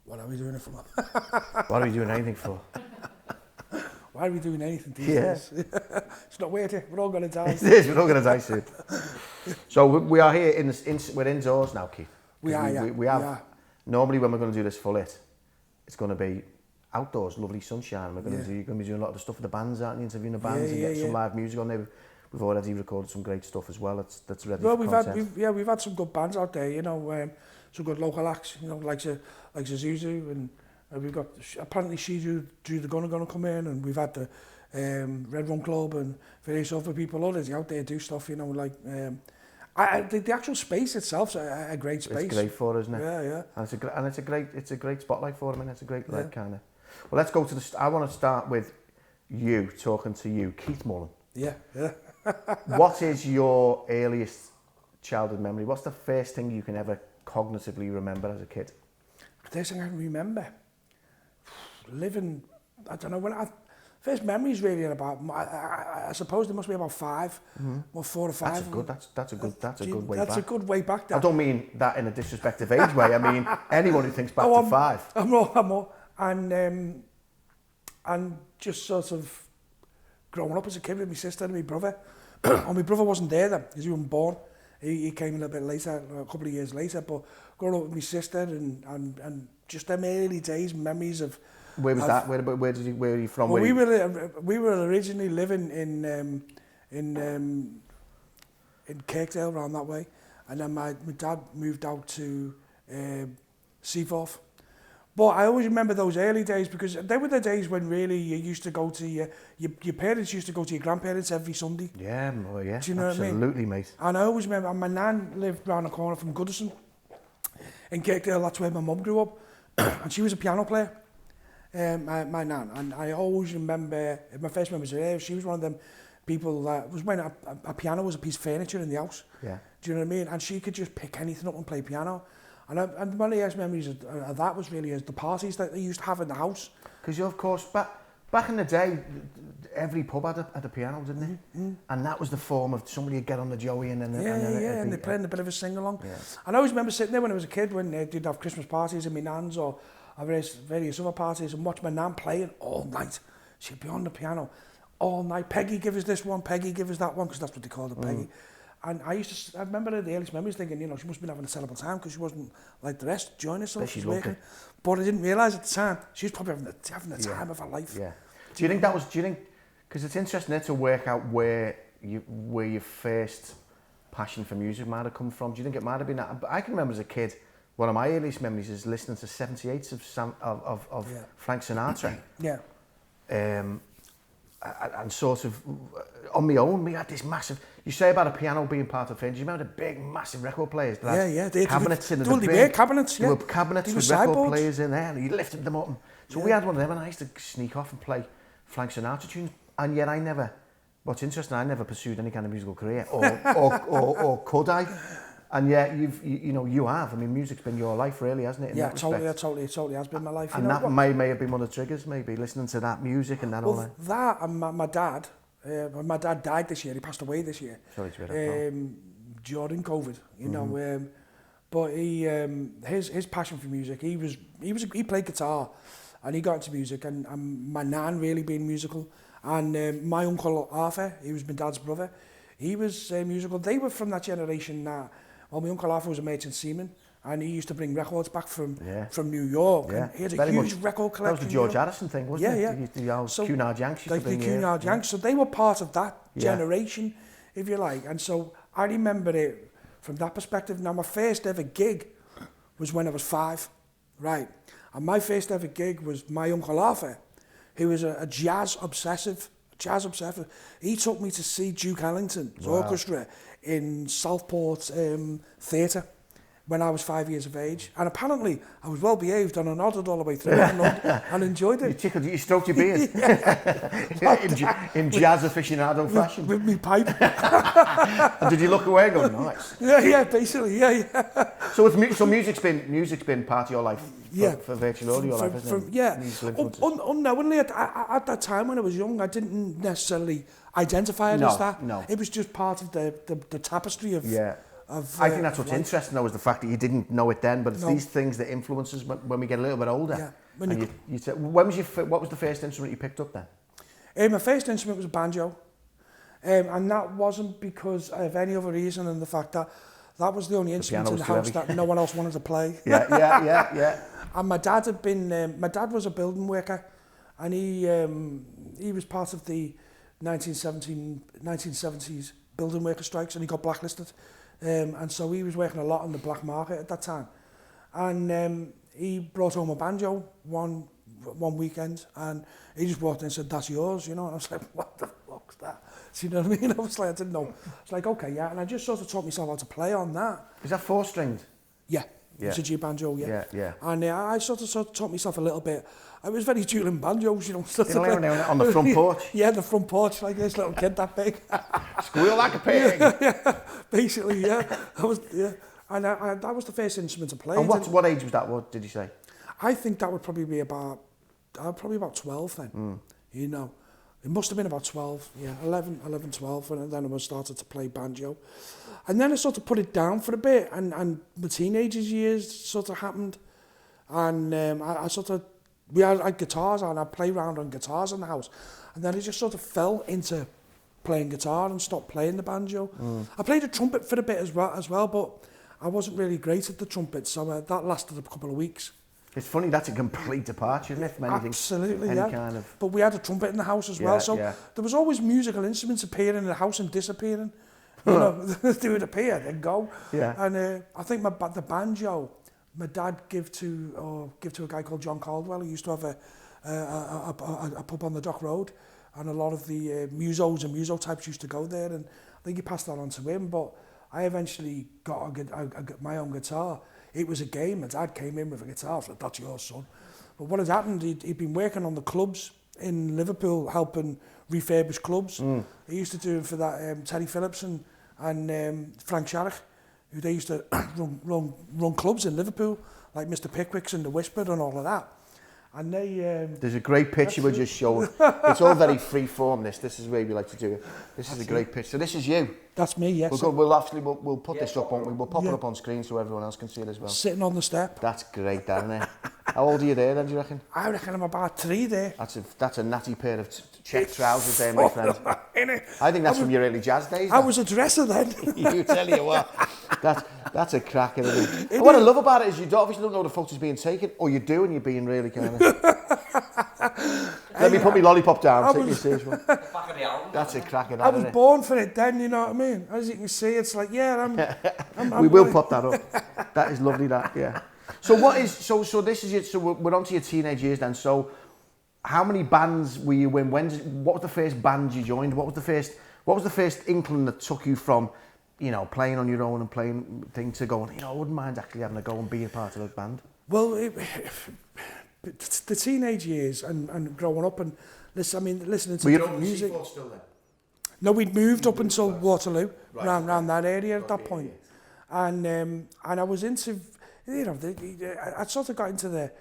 what are we doing it for? What are we doing anything for? Why are we doing anything these days? It's not weird, we're all going to die. It is, we're all going to die soon. So we are here, we're indoors now, Keith. We are. Normally when we're going to do this full hit, it's going to be outdoors, lovely sunshine. We're going to be doing a lot of the stuff with the bands, aren't you? Interviewing the bands and getting some live music on there. We've already recorded some great stuff as well. That's ready for content. We've had some good bands out there, you know, some good local acts, you know, like Zuzu, and we've got apparently Drew the Gun are going to come in, and we've had the Red Run Club and various other people, others out there do stuff, you know, like the actual space itself's a great space. It's great for us, isn't it? Yeah. And it's a great spotlight for them, and it's a great like kind of. Well, let's go to I want to start with you talking to you, Keith Mullin. Yeah. What is your earliest childhood memory? What's the first thing you can ever cognitively remember as a kid? The first thing I can remember, living, I don't know, first memories really are about, I suppose there must be about 5, or 4 or 5. That's a good way back. That's a good way back there. I don't mean that in a disrespectful age way. I mean anyone who thinks back to 5. I'm more, and just sort of growing up as a kid with my sister and my brother. And my brother wasn't there then, because he wasn't born. He came a little bit later, a couple of years later. But growing up with my sister and just them early days, memories of. Where was that? Where are you from? Well, we were originally living in Kirkdale, around that way, and then my dad moved out to Seaforth. But I always remember those early days, because they were the days when really you used to go to your parents used to go to your grandparents every Sunday. Yeah, well, yeah. Do you know what I mean? Absolutely, mate. And I always remember, and my nan lived round the corner from Goodison in Kirkdale. That's where my mum grew up, and she was a piano player. My nan, and I always remember my first memories of her. She was one of them people that was when a piano was a piece of furniture in the house. Yeah. Do you know what I mean? And she could just pick anything up and play piano. And one of the first memories of that was really the parties that they used to have in the house. Because you, of course, back in the day, every pub had a piano, didn't it? Mm-hmm. And that was the form of somebody would get on the joey and they played a bit of a sing along. Yeah. And I always remember sitting there when I was a kid when they'd have Christmas parties in my nan's or various other parties, and watch my nan playing all night. She'd be on the piano all night. Peggy, give us this one. Peggy, give us that one, because that's what they called her, Peggy. And I remember the earliest memories thinking, you know, she must have been having a terrible time because she wasn't like the rest, enjoying herself. She's working. But I didn't realise at the time she was probably having the time of her life. Yeah. Do you think because it's interesting to work out where your first passion for music might have come from. Do you think it might have been that? I can remember as a kid, one of my earliest memories is listening to 78s of Frank Sinatra. Yeah. And sort of on my own, we had this massive. You say about a piano being part of things. You remember the big, massive record players? They cabinets in the big. There were cabinets with record players in there, and you lifted them up. So we had one of them, and I used to sneak off and play Frank Sinatra tunes. And yet I never. What's interesting, I never pursued any kind of musical career, or could I? And yet you have. I mean, music's been your life, really, hasn't it? Yeah, totally has been my life. And that may have been one of the triggers, maybe listening to that music and that all that. That and my dad. My dad died this year. He passed away this year. Sorry to hear that. During COVID, you know. But he his passion for music. He played guitar, and he got into music. And my nan really being musical, and my uncle Arthur, he was my dad's brother. He was musical. They were from that generation that. Well, my uncle Arthur was a merchant seaman, and he used to bring records back from New York. Yeah. And he had a huge record collection. That was the George Harrison thing, wasn't it? Yeah. The old Cunard Yanks used to bring the Cunard Yanks. So they were part of that generation, if you like. And so I remember it from that perspective. Now, my first ever gig was when I was 5, right? And my first ever gig was my uncle Arthur, who was a jazz obsessive. He took me to see Duke Ellington's orchestra in Southport Theatre when I was 5 years of age. And apparently I was well behaved and I nodded all the way through and enjoyed it. You stroked your beard. in jazz aficionado fashion. With me pipe. And did you look away going, nice? Yeah, basically, yeah. So music's been part of your life for virtually all your life, isn't it? Yeah. Unknowingly, at that time when I was young, I didn't necessarily identify it as that. No. It was just part of the tapestry of I think that's what's interesting though, is the fact that you didn't know it then, but it's these things that influence us when we get a little bit older. Yeah. And you said, what was the first instrument you picked up then? My first instrument was a banjo. And that wasn't because of any other reason than the fact that that was the only instrument in the house that no one else wanted to play. Yeah. And my dad had been, my dad was a building worker, and he was part of the 1970s building worker strikes, and he got blacklisted. And so he was working a lot on the black market at that time. And he brought home a banjo one weekend, and he just walked in and said, "That's yours," you know. And I was like, "What the fuck's that?" So you know what I mean? I was like, I didn't know. I was like, "Okay, yeah." And I just sort of taught myself how to play on that. Is that 4-stringed? Yeah. It's a G banjo, yeah. And I sort of taught myself a little bit. I was very dueling banjos, you know. On the front porch? Yeah, the front porch, like this little kid that big. Squeal like a pig. Yeah, basically, yeah. And that was the first instrument I played. And what age was that? What did you say? I think that would probably be about 12 then. You know, it must have been about 12, 11, 12, and then I started to play banjo. And then I sort of put it down for a bit, and my teenagers years sort of happened, and I sort of, we had guitars, and I'd play around on guitars in the house, and then I just sort of fell into playing guitar and stopped playing the banjo. I played the trumpet for a bit as well, but I wasn't really great at the trumpet, so that lasted a couple of weeks. It's funny, that's a complete departure, isn't it, from anything? Absolutely, kind of... But we had a trumpet in the house as well, so there was always musical instruments appearing in the house and disappearing. You know, they would appear, they'd go. Yeah. And I think the banjo, my dad gave to a guy called John Caldwell, who used to have a pub on the Dock Road, and a lot of the musos and muso types used to go there, and I think he passed that on to him. But I eventually got my own guitar. It was a game. My dad came in with a guitar. I was like, "That's yours, son." But what had happened, he'd been working on the clubs in Liverpool, helping refurbish clubs. He used to do it for that Terry Phillips and Frank Sharrock, who they used to run clubs in Liverpool, like Mr. Pickwick's and The Whisper and all of that. And they... There's a great pitch you were just showing. It's all very free form, this. This is where we like to do it. This is a great pitch. So this is you. That's me, yes. We'll put this up, won't we? We'll pop it up on screen so everyone else can see it as well. Sitting on the step. That's great, isn't it? How old are you there then, do you reckon? I reckon I'm about 3 there. That's a natty pair of check trousers there, my friend. I think that's from your early jazz days. I was a dresser then. You tell you what. That's a cracker. And what I love about it is you obviously don't know the photo's being taken, or you do and you're being really kind of... Let me put my lollipop down, take me a serious one. That's a cracker. I was born for it then, you know what I mean? As you can see, it's like, we will pop that up. That is lovely, that, yeah. So so this is it, so we're on to your teenage years then. So how many bands were you in? What was the first band you joined? What was the first inkling that took you from, you know, playing on your own and playing thing to going, you know, I wouldn't mind actually having a go and being a part of a band? Well, the teenage years and growing up and listening to different music. Still then? No, we'd moved up until Waterloo, around that area at that point. And I was into, you know, I sort of got into the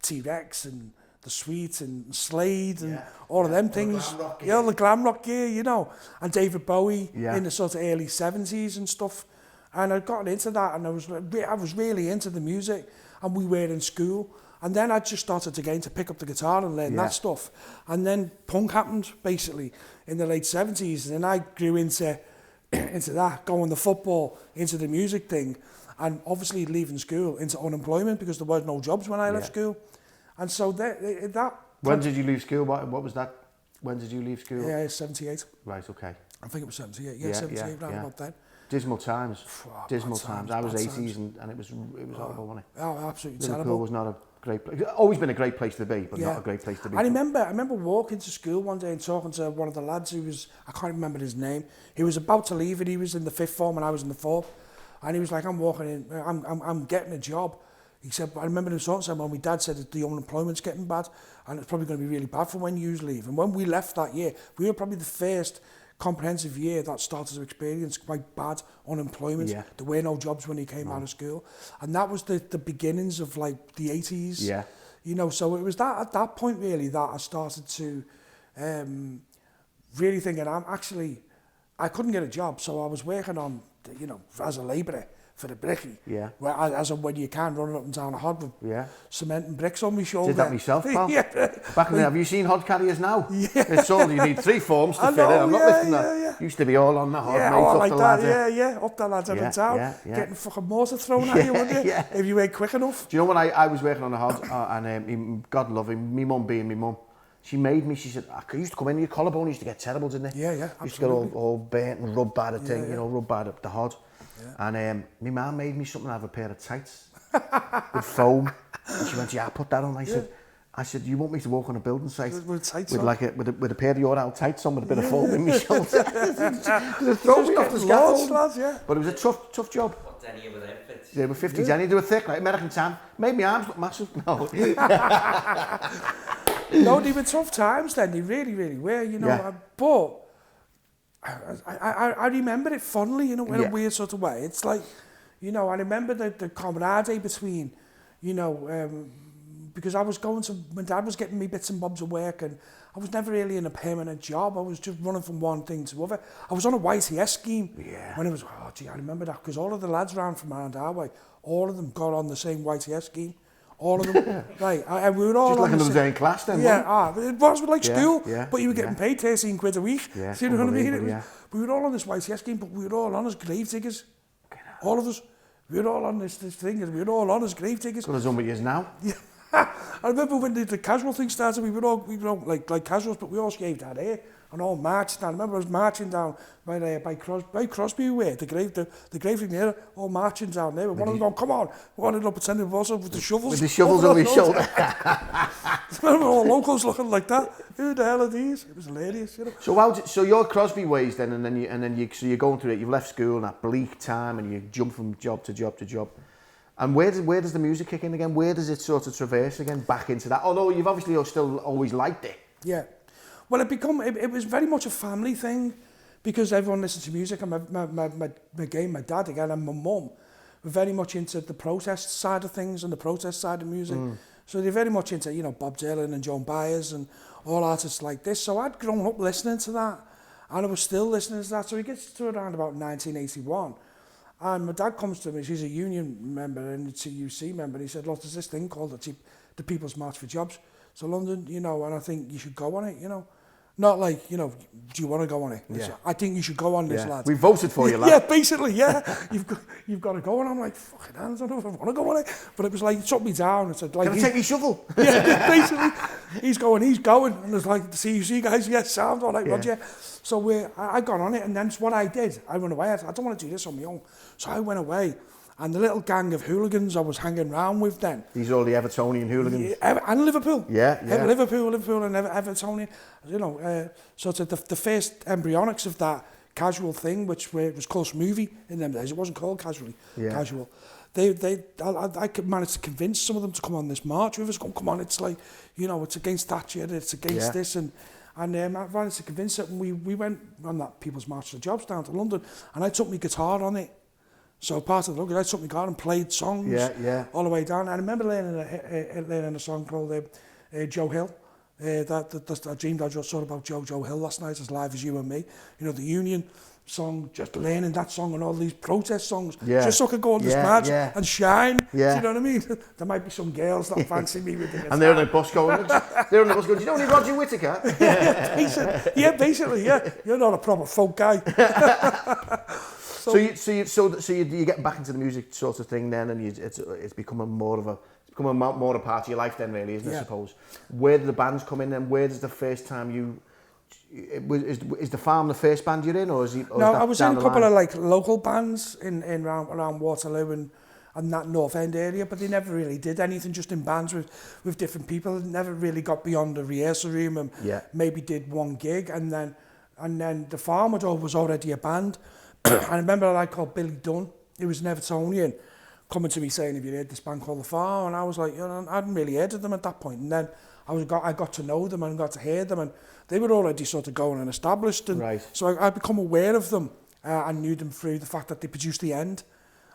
T-Rex and the Sweet and Slade and all of them things. The glam rock gear, you know. And David Bowie in the sort of early 70s and stuff. And I'd gotten into that, and I was really into the music, and we were in school. And then I just started to pick up the guitar and learn that stuff. And then punk happened, basically, in the late 70s. And I grew into that, going the football, into the music thing. And obviously leaving school into unemployment because there were no jobs when I left school. And so that... When did you leave school? What was that? When did you leave school? Yeah, 78. Right, okay. I think it was 78. Yeah, 78, round about then. Dismal times. Dismal times. I was 80s and it was horrible, wasn't it? Oh, absolutely Liverpool terrible. Was not a great place. It's always been a great place to be, but not a great place to be. I remember walking to school one day and talking to one of the lads who was, I can't remember his name. He was about to leave and he was in the 5th form and I was in the 4th. And he was like, I'm walking in, I'm getting a job. He said, I remember him talking to him when my dad said that the unemployment's getting bad and it's probably going to be really bad for when you leave. And when we left that year, we were probably the first comprehensive year that started to experience quite bad unemployment. Yeah. There were no jobs when he came out of school. And that was the beginnings of like the 80s. Yeah. You know, so it was that at that point really that I started to really thinking, I couldn't get a job, so I was working on you know, as a labourer for the brickie. Yeah. Where, as and when you can, running up and down a hod with cement and bricks on my shoulder. Did that myself, pal. Yeah. Back in the, have you seen hod carriers now? Yeah. It's all, you need 3 forms to fit it. I'm not lifting that. Yeah. Used to be all on the hod, yeah, mate, up like the that, ladder. yeah, up the ladder and down, getting fucking mortar thrown at you, wouldn't you? If you ain't quick enough. Do you know when I was working on the hod, and God love him, me mum being me mum, she made me, she said, I used to come in, your collarbone used to get terrible, didn't it? Yeah, absolutely. Used to get all burnt and rubbed by the thing, you know, rubbed by the hod. Yeah. And my mum made me something out of a pair of tights with foam. And she went, yeah, I put that on. I said, you want me to walk on a building site with a pair of your old tights on with a bit of foam in my shoulder? Because it throws me off the scaffold. But it was a tough job. What denny were outfits? They were 50 denny, they were thick, like American tan. Made my arms look massive. No. No, they were tough times then. They really, really were, you know. Yeah. But I remember it fondly, you know, in a weird sort of way. It's like, you know, I remember the camaraderie between, you know, because I was going to, my dad was getting me bits and bobs of work, and I was never really in a permanent job. I was just running from one thing to other. I was on a YTS scheme when it was, I remember that, because all of the lads around from around our way, all of them got on the same YTS scheme. All of them, right? And we were all just like another day in class then. Yeah, it was like school, but you were getting paid 13 quid a week. Yeah, so you know what I mean? We were all on this YTS scheme, but we were all on as grave diggers. All of us. We were all on this thing, and we were all on as grave diggers. Well, as on with years now. Yeah. I remember when the casual thing started, we were all like casuals, but we all shaved our hair and all marched down. I remember I was marching down by Crosby way, the grave thing there, all marching down there. One of them going, come on, one of them pretending was with the shovels. With the shovels over his shoulder. I remember all locals looking like that. Who the hell are these? It was hilarious, you know. So you're Crosby ways then, and then so you're going through it. You've left school in that bleak time, and you jump from job to job to job. And where does the music kick in again? Where does it sort of traverse again back into that? Although you've obviously still always liked it. Yeah. Well, it was very much a family thing, because everyone listened to music, and my dad again and my mum were very much into the protest side of things and the protest side of music. So they're very much into, you know, Bob Dylan and Joan Baez and all artists like this. So I'd grown up listening to that, and I was still listening to that. So he gets to around about 1981. And my dad comes to me, he's a union member and a TUC member, and he said, look, there's this thing called the People's March for Jobs. So London, you know, and I think you should go on it, you know. Not like, you know, do you want to go on it? Yeah. I think you should go on this, lad. We voted for you, lad. Yeah, basically, yeah. You've got to go on. I'm like, fucking hell, I don't know if I want to go on it. But it was like, it took me down. It said, like, can I take your shovel? Yeah, basically. He's going. And there's like, the CUC guys, yes, sound all right, Roger. So I got on it, and then what I did, I went away. I said, I don't want to do this on my own. So I went away. And the little gang of hooligans I was hanging around with then. These are all the Evertonian hooligans? Yeah, and Liverpool. Yeah. Liverpool and Evertonian. You know, sort of the first embryonics of that casual thing, which was called Smoothie in them days. It wasn't called casual. I could manage to convince some of them to come on this march with us. Come on, it's like, you know, it's against Thatcher, it's against this. And I managed to convince it. And we went on that People's March for Jobs down to London. And I took my guitar on it. So part of the look, I took my guitar and played songs all the way down. I remember learning a song called Joe Hill. I dreamed I just thought about Joe Hill last night, as live as you and me. You know, the Union song, just learning that song and all these protest songs. Just so I could go on this march and shine. Do you know what I mean? There might be some girls that fancy me with the guitar. And they're on the bus going, do you know any Roger Whittaker? Basically, You're not a proper folk guy. So you get back into the music sort of thing then, and it's becoming more of a part of your life then, really, isn't it? I suppose. Where do the bands come in then? Where does the first time is the Farm the first band you're in, or is it? No, I was in a couple of like local bands in around Waterloo and that North End area, but they never really did anything, just in bands with different people. Never really got beyond the rehearsal room and maybe did one gig, and then the Farm was already a band. I remember a lad called Billy Dunn, he was an Evertonian, coming to me saying, have you heard this band called The Farm? And I was like, you know, I hadn't really heard of them at that point. And then I got to know them and got to hear them, and they were already sort of going and established. And so I become aware of them and knew them through the fact that they produced The End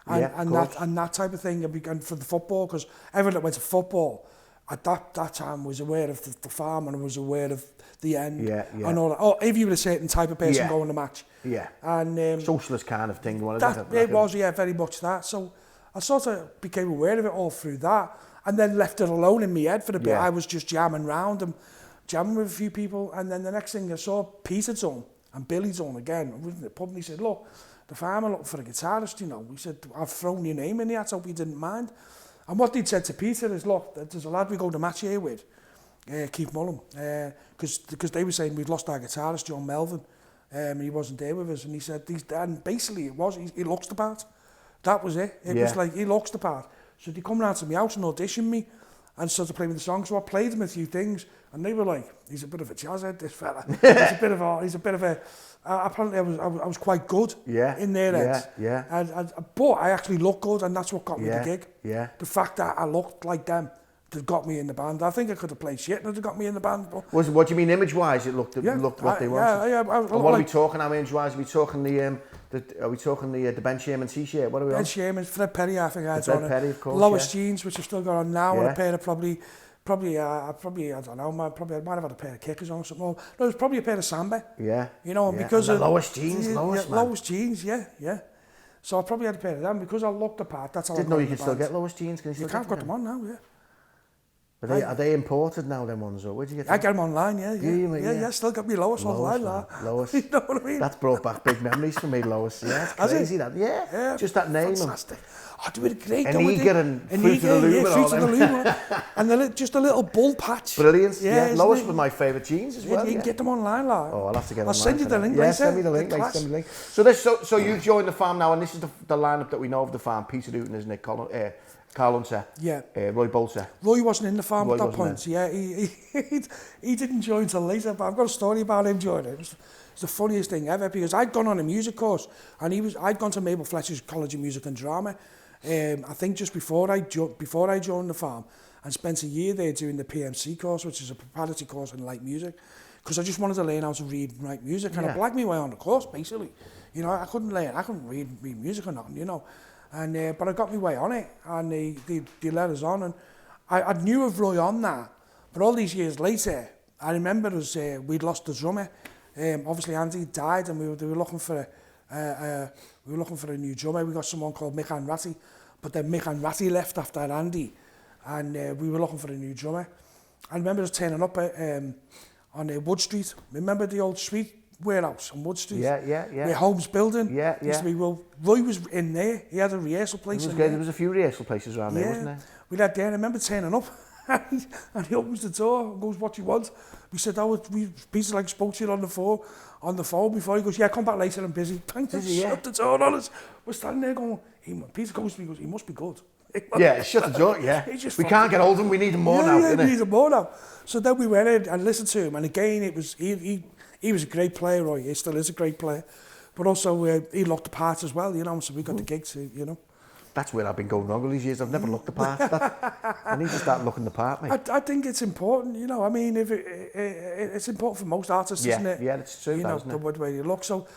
and that type of thing. And for the football, because everyone that went to football, at that time was aware of the farm and was aware of the end and all that. Oh, if you were a certain type of person going to match. Yeah. And socialist kind of thing, wasn't it? It was, very much that. So I sort of became aware of it all through that, and then left it alone in my head for a bit. I was just jamming around and jamming with a few people, and then the next thing I saw Peter's on and Billy's on again. I was in the pub and he said, look, the farm are looking for a guitarist, you know. He said, I've thrown your name in the hat, hope you didn't mind. And what they'd said to Peter is, look, there's a lad we go to match here with, Keith Mullin, because they were saying we'd lost our guitarist, John Melvin, and he wasn't there with us. And he said, and basically it was, he looks the part. That was it. It was like, he looks the part. So they come round to my house and auditioned me and started playing the song. So I played them a few things and they were like, he's a bit of a jazzhead, this fella. he's a bit of a, apparently I was quite good in their heads. But I actually looked good, and that's what got me the gig. The fact that I looked like them that got me in the band. I think I could have played shit and it got me in the band. But what do you mean image-wise? It looked what they wanted. And what are we talking about image-wise? Are we talking the Ben Sherman t-shirt? What are we on? Ben Sherman, Fred Perry, I think I had Fred on Perry, of course. Lois jeans, which I've still got on now, and a pair of probably I don't know, I might have had a pair of kickers on or something. No, it was probably a pair of Samba. You know, because and the Lois jeans, Lois jeans, So I probably had a pair of them because I looked the part. That's how Didn't know you could still get Lois jeans. Can you I've got them on now, Are they imported now, them ones, or where'd you get them? I get them online, yeah. Still got me Lois online, Lois. You know what I mean? That's brought back big memories for me, Lois. Yeah, it's crazy that. Yeah, just that name. Fantastic. Oh, they were great. And Eager and Fruit of the Loom and all them. And just a little bull patch. Brilliant. Yeah, Lois was my favourite jeans as well. You can get them online, lad. Oh, I'll have to get them online. I'll send you the link later. Yeah, send me the link, mate. Send me the link. So you've joined the farm now, and this is the lineup that we know of the farm. Peter Newton, isn't it? Carl Hunter, Roy Bolter. Roy wasn't in the farm at that point. Yeah, he didn't join till later, but I've got a story about him joining. It's the funniest thing ever, because I'd gone on a music course, and I'd gone to Mabel Fletcher's College of Music and Drama, I think just before I joined the farm, and spent a year there doing the PMC course, which is a preparatory course in light music, because I just wanted to learn how to read and write music, and I blagged my way on the course, basically. You know, I couldn't read music or nothing, you know. And but I got my way on it, and they let us on, and I knew of Roy on that, but all these years later, I remember we'd lost the drummer. Obviously Andy died, and they were looking for a new drummer. We got someone called Mick Anratti, but then Mick Anratti left after Andy, and we were looking for a new drummer. I remember us turning up on Wood Street. Remember the old street warehouse on Wood Street? Yeah. Where Holmes building. Used to be, Roy was in there. He had a rehearsal place. There was a few rehearsal places around there, wasn't there? We had there. I remember turning up, and he opens the door and goes, "What do you want?" We said, Peter like spoke to you on the phone before. He goes, "Yeah, come back later. I'm busy." Shut the door on us. We're standing there going. Peter goes to me, "He must be good." Shut the door. Yeah, we can't get hold of him. We need him more now. We need him more now. So then we went in and listened to him, and again, it was he was a great player, Roy. He still is a great player. But also, he looked the part as well, you know, so we got the gig too, you know. That's where I've been going wrong all these years. I've never looked the part. I need to start looking the part, mate. I think it's important, you know. I mean, if it's important for most artists, isn't it? Yeah, it's true, you know, the way you look. So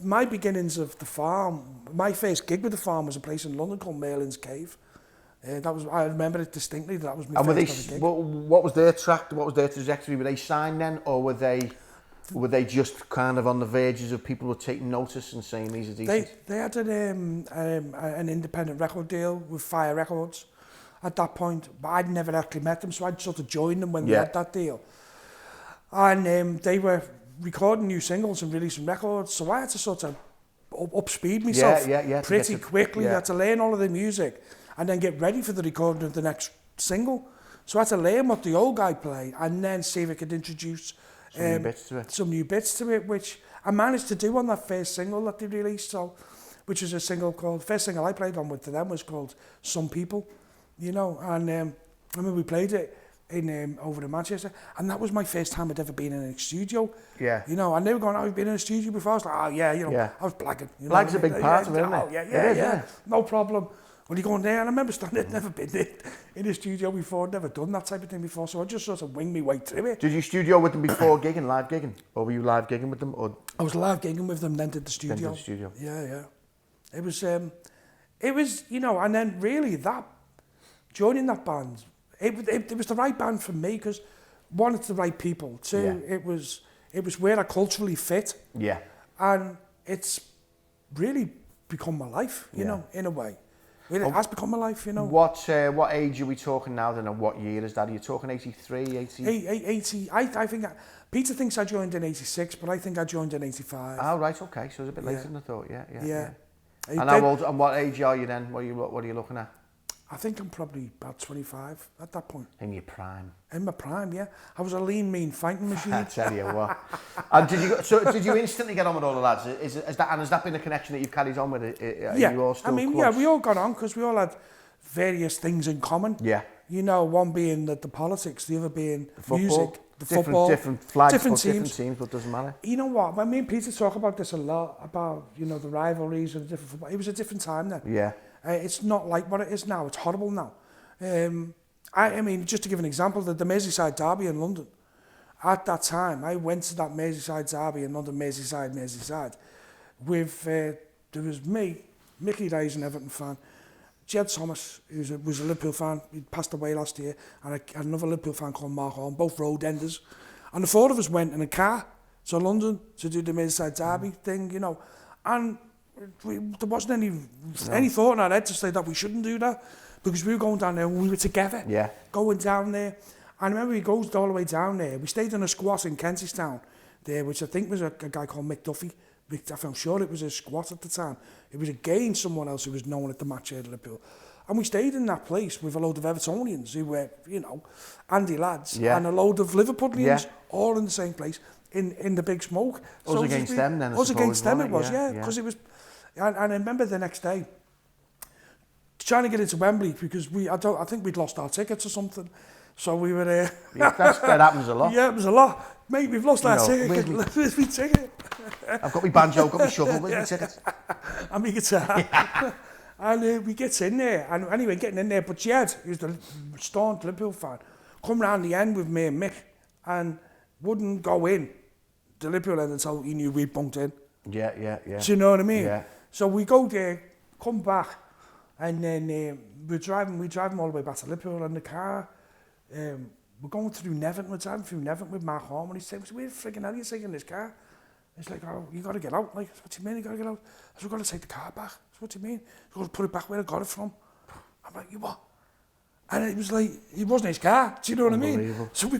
my beginnings of the farm, my first gig with the farm was a place in London called Merlin's Cave. I remember it distinctly. That was my first gig. What was their track? What was their trajectory? Were they signed then, or were they just kind of on the verges of people who were taking notice and saying these are decent? They had an independent record deal with Fire Records at that point, but I'd never actually met them, so I'd sort of joined them when they had that deal. And they were recording new singles and releasing records, so I had to sort of up speed myself pretty quickly. I had to learn all of the music and then get ready for the recording of the next single. So I had to learn what the old guy played and then see if I could introduce some new bits to it, which I managed to do on that first single that they released, which was a single called, first single I played on with them was called Some People, you know, and I remember we played it in over in Manchester, and that was my first time I'd ever been in a studio. You know, and they were going, "Oh, you've been in a studio before?" I was like, "Oh yeah, you know, I was blagging." Blagg's a big part of it, isn't it? Oh yeah, no problem. When you go in there, and I remember standing, I'd never been in a studio before, never done that type of thing before, so I just sort of winged my way through it. Did you studio with them before gigging, live gigging? Or were you live gigging with them? Or? I was live gigging with them, then did the studio. Then did the studio. Yeah. It was, you know, and then really joining that band, it was the right band for me because one, it's the right people. Two, it was where I culturally fit. Yeah. And it's really become my life, you know, in a way. It has become my life, you know. What age are we talking now then, and what year is that? Are you talking 83, 80? 80, I think, Peter thinks I joined in 86, but I think I joined in 85. Oh, right, okay, so it's a bit later than I thought, yeah. And how old, and what age are you then? What are you looking at? I think I'm probably about 25 at that point. In your prime. In my prime, yeah. I was a lean, mean fighting machine. I tell you what. And did you instantly get on with all the lads? Has that been a connection that you've carried on with? Yeah, you all still close? yeah, we all got on because we all had various things in common. Yeah. You know, one being the politics, the other being music, the football. Different flags, different teams, but it doesn't matter. You know what, when me and Peter talk about this a lot, about, you know, the rivalries and the different football, it was a different time then. Yeah. It's not like what it is now, it's horrible now. I mean, just to give an example, the Merseyside derby in London, at that time, I went to that Merseyside derby in London, Merseyside, with, there was me, Mickey Dyes, an Everton fan, Jed Thomas, who was a Liverpool fan, he passed away last year, and another Liverpool fan called Mark Horn, both road enders. And the four of us went in a car to London to do the Merseyside derby thing, you know, and there wasn't any thought in our head to say that we shouldn't do that, because we were going down there and we were together, going down there. And I remember he goes all the way down there. We stayed in a squat in Kentish Town there, which I think was a guy called Mick Duffy. I'm sure it was a squat at the time. It was again someone else who was known at the match here at Liverpool. And we stayed in that place with a load of Evertonians who were, you know, Andy lads, and a load of Liverpudlians, all in the same place, in the big smoke. Us against them then, I suppose. Us against them it was, yeah. Because it was... And I remember the next day, trying to get into Wembley, because I think we'd lost our tickets or something. So we were there. That happens a lot. Yeah, it was a lot. Mate, we've lost our ticket. Where's my ticket? I've got my banjo, got my shovel, where's my ticket? And my guitar. And we get in there. And anyway, getting in there. But Jed, who's the staunch Liverpool fan, come round the end with me and Mick and wouldn't go in the Liverpool end until he knew we'd bunked in. Yeah. Do you know what I mean? Yeah. So we go there, come back, and then we're driving all the way back to Liverpool in the car. We're going through Nevin, we're driving through Nevin with Mark Horn, and he said, where the friggin' hell are you taking this car? It's like, oh, you got to get out. Like, what do you mean you got to get out? I said, we've got to take the car back. I said, what do you mean? You've got to put it back where I got it from. I'm like, you what? And it was like, it wasn't his car, do you know what I mean? So we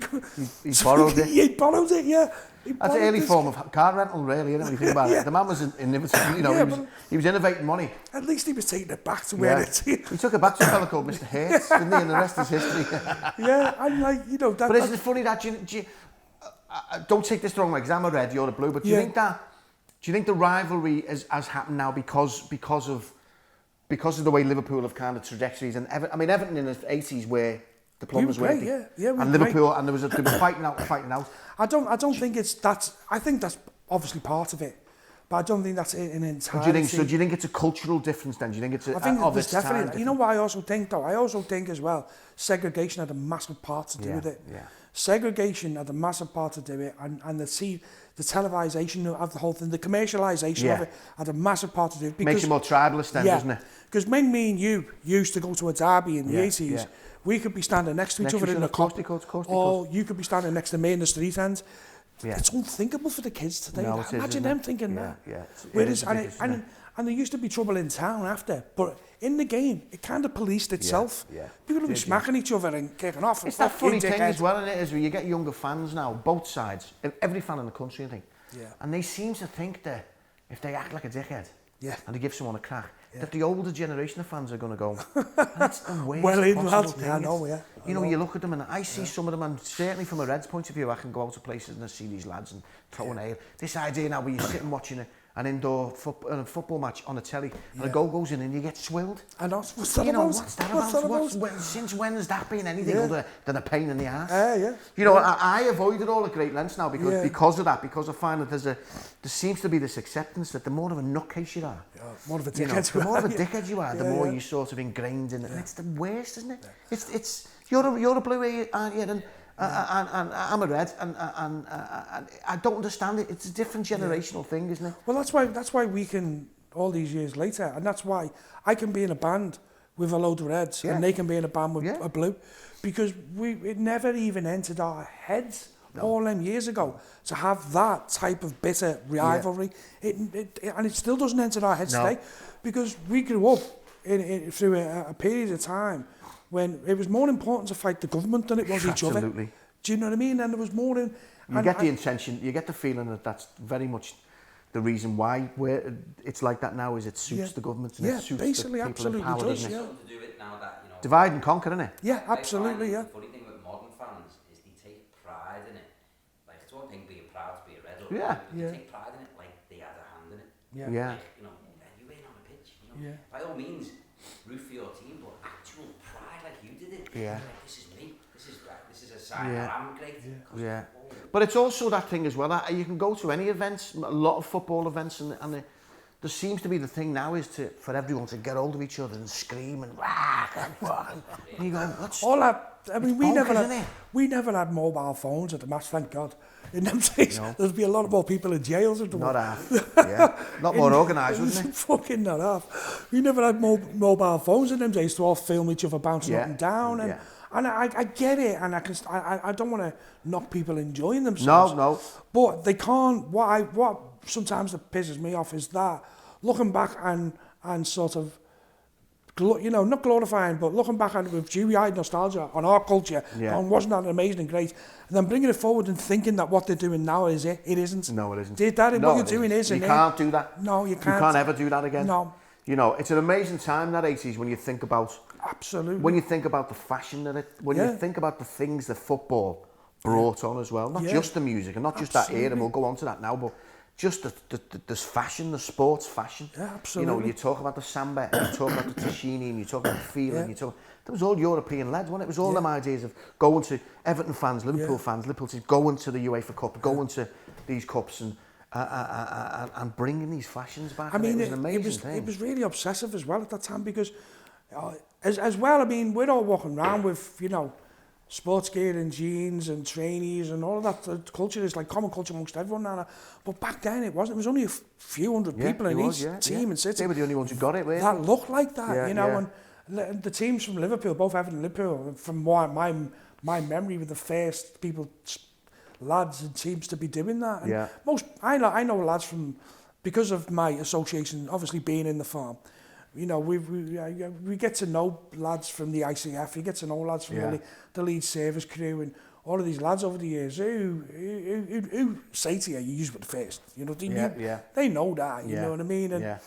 he borrowed it? He borrowed it, yeah. That's an early form of car rental, really, isn't it, when you think about it? The man was you know, he was innovating money. At least he was taking it back to where it's... He took it back to a fellow called Mr. Hertz, didn't he? And the rest is history. And like, you know... But isn't it funny that don't take this the wrong way, because I'm a red, you're a blue, but do you think the rivalry has happened now because of the way Liverpool have kind of trajectories, and Everton in the 80s where the plumbers were, and Liverpool, and they were fighting out. I don't think it's that. I think that's obviously part of it, but I don't think that's an entirety. Do you think it's a cultural difference then? Do you think it's I think there's definitely. You know what I also think though? I also think as well, segregation had a massive part to do with it. Yeah. Segregation had a massive part to do with it, and the televisation of the whole thing, the commercialisation of it had a massive part to do with it. Makes you more tribalist then, doesn't it? Because when me and you used to go to a derby in the 80s, we could be standing next to each other in the car, or you could be standing next to me in the street end. Yeah. It's unthinkable for the kids today. No, Imagine them thinking that. Yeah. Whereas, and there used to be trouble in town after, but in the game, it kind of policed itself. People would be smacking each other and kicking off. It's that funny thing as well, isn't it? Is where you get younger fans now, both sides, every fan in the country, I think. And they seem to think that if they act like a dickhead, and they give someone a crack, that the older generation of fans are going to go, that's the worst possible thing. I know, You know, you look at them and I see some of them, and certainly from a Reds point of view, I can go out to places and I see these lads and throw an ale. This idea now where you're sitting watching an indoor football match on a telly and a goal goes in and you get swilled. I know, what's that about? Since when has that been anything other than a pain in the ass? You know, I avoided all at great lengths now because of that, because I find that there seems to be this acceptance that the more of a nutcase you are, more of a dickhead the more of a dickhead you are, the more you're sort of ingrained in it. And it's the worst, isn't it? It's you're a blue, aren't you? And I'm a red, and I don't understand it. It's a different generational thing, isn't it? Well, that's why we can, all these years later, and that's why I can be in a band with a load of reds, and they can be in a band with a blue, because it never even entered our heads all them years ago to have that type of bitter rivalry. And it still doesn't enter our heads today, because we grew up through a period of time when it was more important to fight the government than it was each other. Absolutely. Do you know what I mean? And there was more in... You get the intention, you get the feeling that that's very much the reason why it's like that now, is it suits the government and it suits basically, the people in power, does, doesn't it? Something to do with now that, you know, divide and conquer, isn't it? Yeah, absolutely, The funny thing with modern fans is they take pride in it. Like, it's one thing being proud to be a Red, or they take pride in it like they had a hand in it. Yeah. Like, you know, you ain't on the pitch, you know. By all means, root for your team, but actual pride like you did it. Yeah. Like, this is me. This is a sign that I'm great. Yeah. But it's also that thing as well, that you can go to any events, a lot of football events, and there seems to be the thing now is for everyone to get hold of each other and scream and and you go, what's all that? I mean, we never had mobile phones at the match, thank God. In them days, there'd be a lot more people in jails at the not half, not more organised, wouldn't it? Fucking not half. We never had mobile phones in them days to all film each other bouncing up and down, and I get it, and I don't want to knock people enjoying themselves. No. But they can't. What sometimes that pisses me off is that looking back and sort of, not glorifying, but looking back and with dewy-eyed nostalgia on our culture, and wasn't that amazing and great, and then bringing it forward and thinking that what they're doing now is it. It isn't. No, it isn't. What you're doing isn't. You can't do that. No, you can't. You can't ever do that again. No. You know, it's an amazing time, that 80s, when you think about... Absolutely. When you think about the fashion that when you think about the things that football brought on as well, not just the music and not just that era, and we'll go on to that now, but just the fashion, the sports fashion. Yeah, absolutely. You know, you talk about the samba, and you talk about the tashini, and you talk about the feeling, there was all European lads, wasn't it? It was all them ideas of going to Everton fans, Liverpool fans, Liverpool teams, going to the UEFA Cup, going to these cups and bringing these fashions back. I mean, it was an amazing thing. It was really obsessive as well at that time, because as well, I mean, we're all walking around with, sports gear and jeans and trainees and all of that. The culture is like common culture amongst everyone now. But back then it wasn't. It was only a few hundred people in each team and city. They were the only ones who got it, weren't that looked like that, and the teams from Liverpool, both Everton and Liverpool, from my memory, were the first lads and teams to be doing that. And I know lads from, because of my association, obviously being in the farm. We get to know lads from the ICF, you get to know lads from the lead service crew, and all of these lads over the years who say to you, you were the first. They know that, you know what I mean? And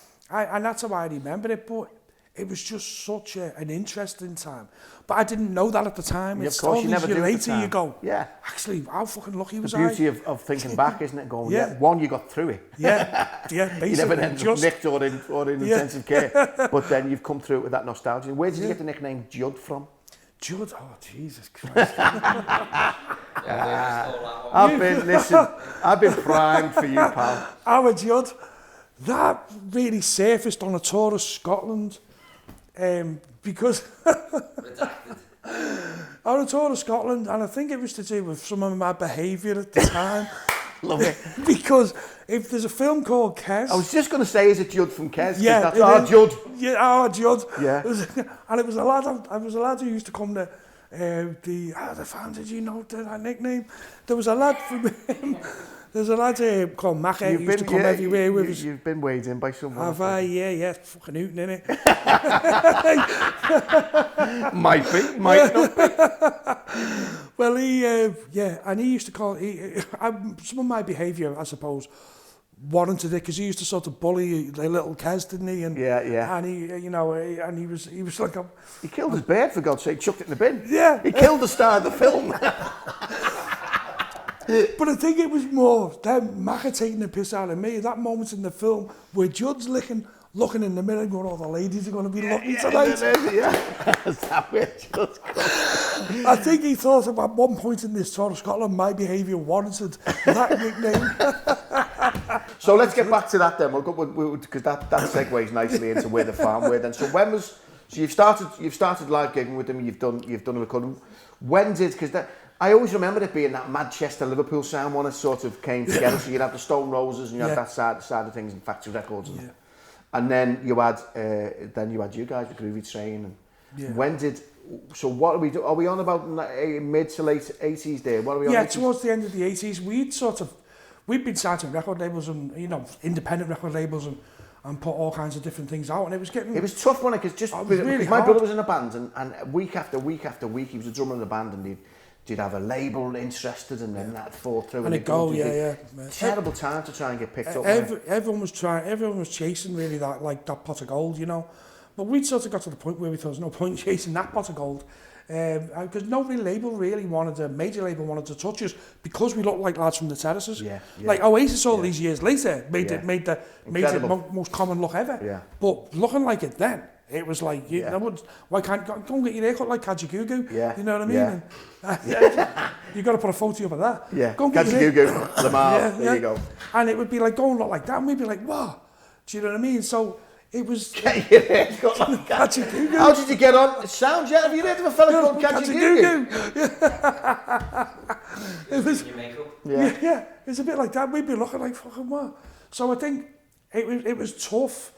that's how I remember it, but it was just such an interesting time. But I didn't know that at the time. Of course, you never do at the time. You go, actually, how fucking lucky was I? The beauty of thinking back, isn't it? Going, one, you got through it. Basically. You never ended up nicked or in intensive care. But then you've come through it with that nostalgia. Where did you get the nickname Judd from? Judd? Oh, Jesus Christ. I've been primed for you, pal. Our Judd, that really surfaced on a tour of Scotland. Because on a tour of Scotland, and I think it was to do with some of my behaviour at the time. Love it. Because if there's a film called Kes... I was just going to say, is it Judd from Kes? Yeah. Judd. Yeah, Judd. Yeah. And it was a lad who used to come to the fans, did you know that nickname? There was a lad from him... There's a lad called Macca who used to come everywhere with us. You've been weighed in by someone. Have I? Yeah, fucking hooting, innit? Might not be. Well, and he used to call, some of my behaviour, I suppose, warranted it, because he used to sort of bully the little Kes, didn't he? And, and he, and he was like... He killed his bird, for God's sake, chucked it in the bin. Yeah. He killed the star of the film. But I think it was more them Macca taking the piss out of me. That moment in the film where Judd's looking in the mirror and going, "Oh, the ladies are going to be looking tonight." Is that where Judd's gone? I think he thought at one point in this tour of Scotland, my behaviour warranted that nickname. So let's get back to that then. We'll go because that segues nicely into where the farm were then. So you've started live gigging with them. You've done a recording. When did I always remember it being that Manchester Liverpool sound when it sort of came together. So you'd have the Stone Roses and you had that side of things and Factory Records. And then you had you guys with Groovy Train. And Yeah. when did... So what are we do? Are we on about mid to late 80s there? What are we on? Yeah, towards the end of the 80s, we'd been signed to record labels and, you know, independent record labels and put all kinds of different things out, and it was tough, wasn't it? Because really my hard. brother was in a band, and week after week after week, he was a drummer in the band, and he'd have a label interested, and then that'd fall through. And it'd go, yeah. Terrible time to try and get picked up. Everyone was chasing really that pot of gold, you know. But we'd sort of got to the point where we thought there was no point chasing that pot of gold. Because no major label wanted to touch us because we looked like lads from the terraces. Yeah. Like Oasis all these years later made the most common look ever. Yeah. But looking like it then, it was like, why can't go and get your hair cut like Kajagoogoo? Yeah. You know what I mean? Yeah. And, you got to put a photo up of that. Yeah. Go and get Kajagoogoo, Lamar, there you go. And it would be like, go and look like that, and we'd be like, what? Do you know what I mean? So it was... Get your hair cut like that. How did you get on sound yet? Have you heard of a fella called Kajagoogoo? It was... Yeah. Yeah, it's a bit like that. We'd be looking like, fucking what? So I think it was tough.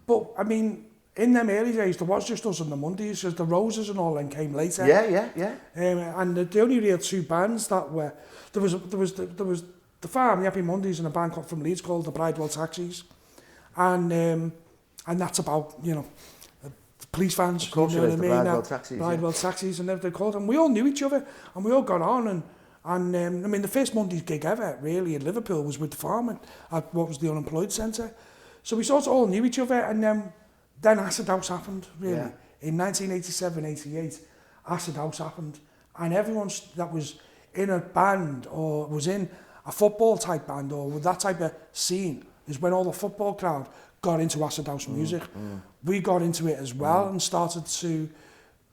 But, I mean, in them early days, there was just us and the Mondays, because the Roses and all them came later. Yeah. And the only real two bands that were... There was the Farm, the Happy Mondays, and a band from Leeds called the Bridewell Taxis. And that's about, you know, the police vans. Of course, you know what I mean? Bridewell Taxis. Bridewell Taxis, and everything called. And we all knew each other, and we all got on. And I mean, the first Monday's gig ever, really, in Liverpool was with the Farm at what was the Unemployed Centre. So we sort of all knew each other, and then Acid House happened, really. Yeah. In 1987, 88, Acid House happened. And everyone that was in a band or was in a football type band or with that type of scene is when all the football crowd got into Acid House music. We got into it as well and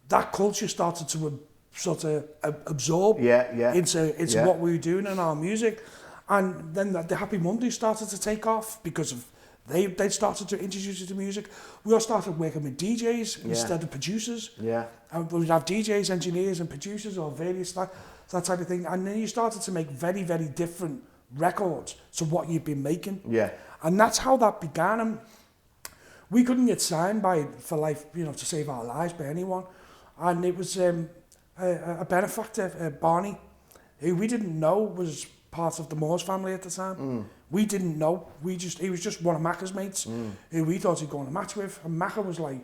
that culture started to sort of absorb into what we were doing in our music. And then the Happy Mondays started to take off because of they started to introduce us to music. We all started working with DJs instead of producers. Yeah. And we'd have DJs, engineers and producers or various that type of thing. And then you started to make very, very different records to what you've been making. Yeah. And that's how that began. And we couldn't get signed for life, you know, to save our lives by anyone. And it was a benefactor, Barney, who we didn't know was part of the Moores family at the time. We didn't know. He was just one of Macca's mates who we thought he'd go on a match with. And Macca was like,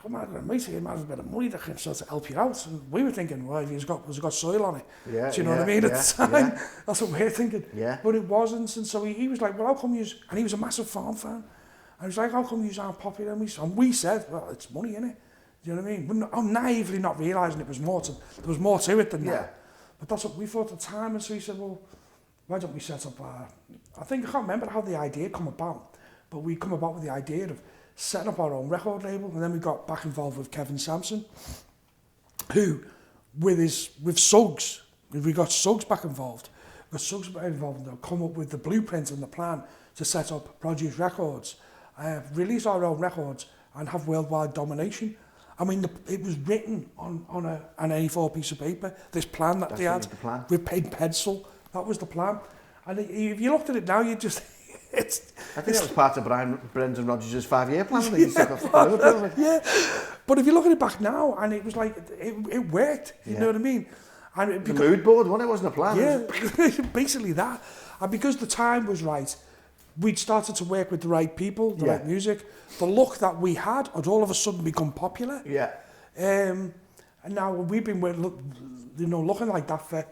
come on, mate, he might have a bit of money that can sort of help you out. And we were thinking, well, has he got soil on it? Yeah, do you know what I mean? At the time, that's what we were thinking. Yeah. But it wasn't. And so he was like, well, how come you... And he was a massive Farm fan. And he was like, how come you aren't popular? And we said, well, it's money, innit? Do you know what I mean? I'm naively not realising there was more to it than that. But that's what we thought at the time. And so he said, well, why don't we set up I can't remember how the idea come about, but we come about with the idea of setting up our own record label. And then we got back involved with Kevin Sampson, who, with Suggs, we got Suggs back involved. We got Suggs back involved and they'll come up with the blueprint and the plan to set up Produce Records, release our own records and have worldwide domination. I mean, it was written on an A4 piece of paper, this plan that they had with paint pencil. That was the plan. And if you looked at it now, you just... I think that was part of Brendan Rodgers' 5-year plan. But if you look at it back now, and it was like, it worked, you know what I mean? And the mood board, it wasn't a plan. Yeah, basically that. And because the time was right, we'd started to work with the right people, the right music. The look that we had all of a sudden become popular. Yeah. And now we've been looking like that for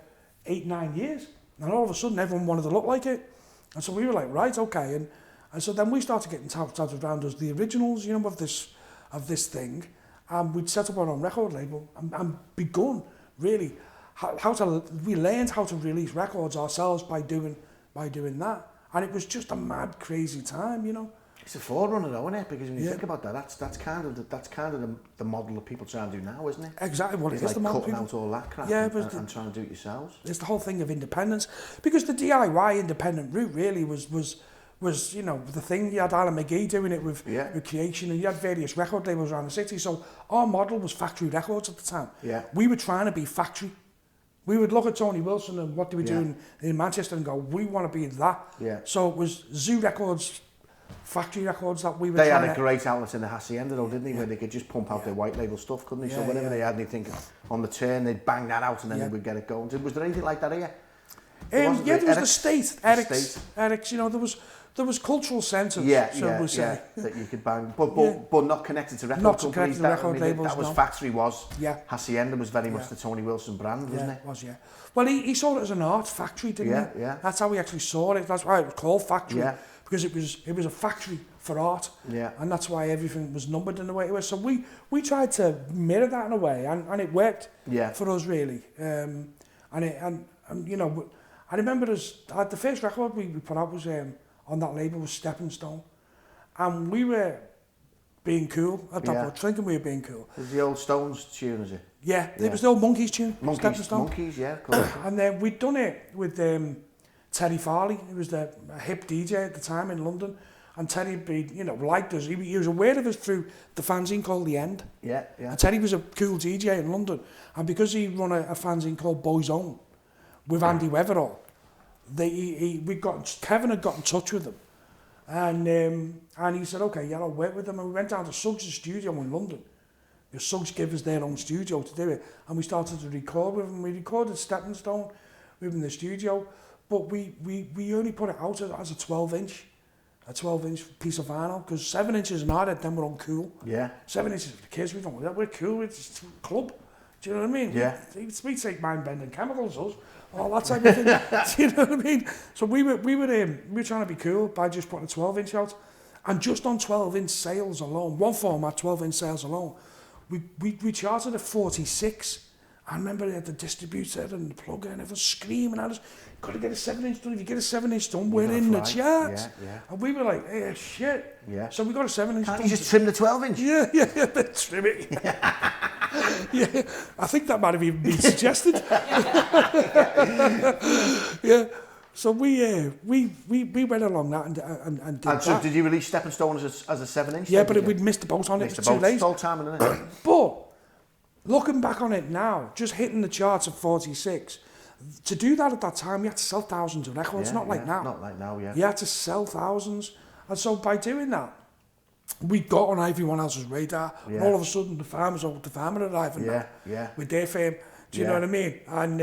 8-9 years. And all of a sudden everyone wanted to look like it. And so we were like, right, okay. And so then we started getting touted around as the originals, you know, of this thing. And we'd set up our own record label and begun really we learned how to release records ourselves by doing that. And it was just a mad, crazy time, you know. It's a forerunner though, isn't it? Because when you think about that, that's kind of the model that people try and do now, isn't it? Exactly what it is. Like the model cutting out all that crap and trying to do it yourselves. It's the whole thing of independence. Because the DIY independent route really was you know, the thing. You had Alan McGee doing it with Creation, and you had various record labels around the city. So our model was factory records at the time. Yeah. We were trying to be factory. We would look at Tony Wilson and what they were doing in Manchester and go, we want to be that. Yeah. So it was Zoo Records factory records that we were They trying had a to... great outlet in the Hacienda though, didn't they, where they could just pump out their white label stuff, couldn't they? So whenever they had anything on the turn, they'd bang that out and then they would get it going. Was there anything like that here? There was the State, Eric's, you know, there was cultural centres, we say. That you could bang, but not connected to record companies. Connected to record labels, that was Factory was. Yeah. Hacienda was very much the Tony Wilson brand, wasn't it? It was, yeah. Well, he saw it as an art factory, didn't he? Yeah. That's how he actually saw it. That's why it was called Factory. Yeah. Because it was a factory for art. Yeah. And that's why everything was numbered in the way it was. So we tried to mirror that in a way, and it worked for us, really. And you know, I remember the first record we put out was on that label was Stepping Stone, and we were being cool at that point, thinking we were being cool. It was the old Stones tune, is it? Yeah, it was the old Monkeys tune, Stepping Stone. Monkeys, yeah, of course. And then we'd done it with Terry Farley, who was the hip DJ at the time in London, and Terry, liked us. He was aware of us through the fanzine called The End. Yeah. And Terry was a cool DJ in London, and because he run a fanzine called Boys Own with Andy Weatherall, Kevin had got in touch with them, and he said, okay, I'll work with them, and we went down to Suggs' studio in London. Suggs gave us their own studio to do it, and we started to record with them. We recorded Stepping Stone with them in the studio, but we only put it out as a 12-inch piece of vinyl, because 7 inches in our head then we're uncool. Yeah. 7 inches for the kids, we don't want that, we're cool, it's a club. Do you know what I mean? Yeah. We take mind-bending chemicals, us, all that type of thing. Do you know what I mean? So we were trying to be cool by just putting a 12-inch out, and just on 12-inch sales alone, one format 12-inch sales alone, we charted at 46. I remember they had the distributor and the plugger and everyone screaming at us, got to get a 7-inch done. If you get a 7-inch done, we're in the charts. Yeah. And we were like, hey, shit. Yeah. So we got a 7-inch done. Can't you just trim the 12-inch? Yeah, trim it. Yeah, I think that might have even been suggested. Yeah. So we went along that and did so that. did you release Stepping Stone as a 7-inch? Yeah, but we'd missed the boat on it. It was too late. Whole time, isn't it? But looking back on it now, just hitting the charts at 46, to do that at that time, you had to sell thousands of records. Not like now. Not like now, yeah. You had to sell thousands. And so by doing that, we got on everyone else's radar. Yeah. And all of a sudden, the farmers are arriving now with their fame. Do you know what I mean? And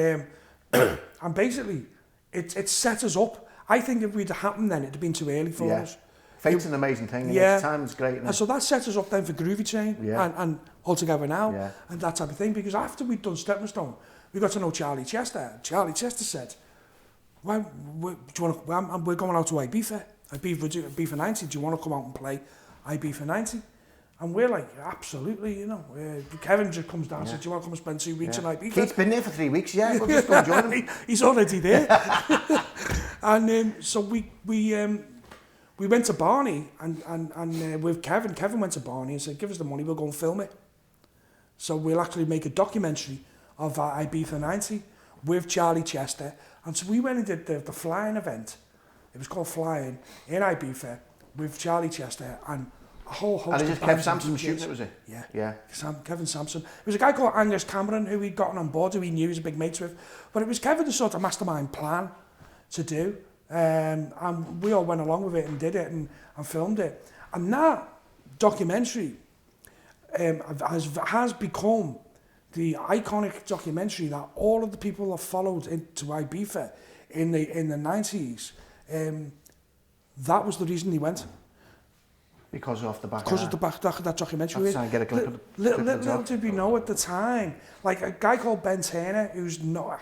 and basically, it set us up. I think if we'd have happened then, it'd have been too early for us. Fate's an amazing thing. And time's great. And so that set us up then for Groovy Chain and All Together Now and that type of thing. Because after we'd done Stepping Stone, we got to know Charlie Chester. Charlie Chester said, do you want to, we're going out to Ibiza. Ibiza 90. Do you want to come out and play Ibiza 90? And we're like, absolutely, you know. Kevin just comes down and says, do you want to come and spend 2 weeks in Ibiza? Keith's been there for 3 weeks, we'll just go and join him. He's already there. And so we went to Barney and with Kevin went to Barney and said, give us the money, we'll go and film it. So we'll actually make a documentary of Ibiza 90 with Charlie Chester. And so we went and did the flying event. It was called Flying in Ibiza with Charlie Chester and a whole host of bands. And it was Kev Sampson shooting it, was it? Yeah. Kevin Sampson. It was a guy called Angus Cameron who he'd gotten on board, who he knew he was a big mates with. But it was Kevin the sort of mastermind plan to do. And we all went along with it and did it and filmed it. And that documentary has become the iconic documentary that all of the people that followed into Ibiza in the 90s, that was the reason they went. Because of the back of that documentary. I'll try and get a clip of Little did we know at the time, like a guy called Ben Turner, who's not,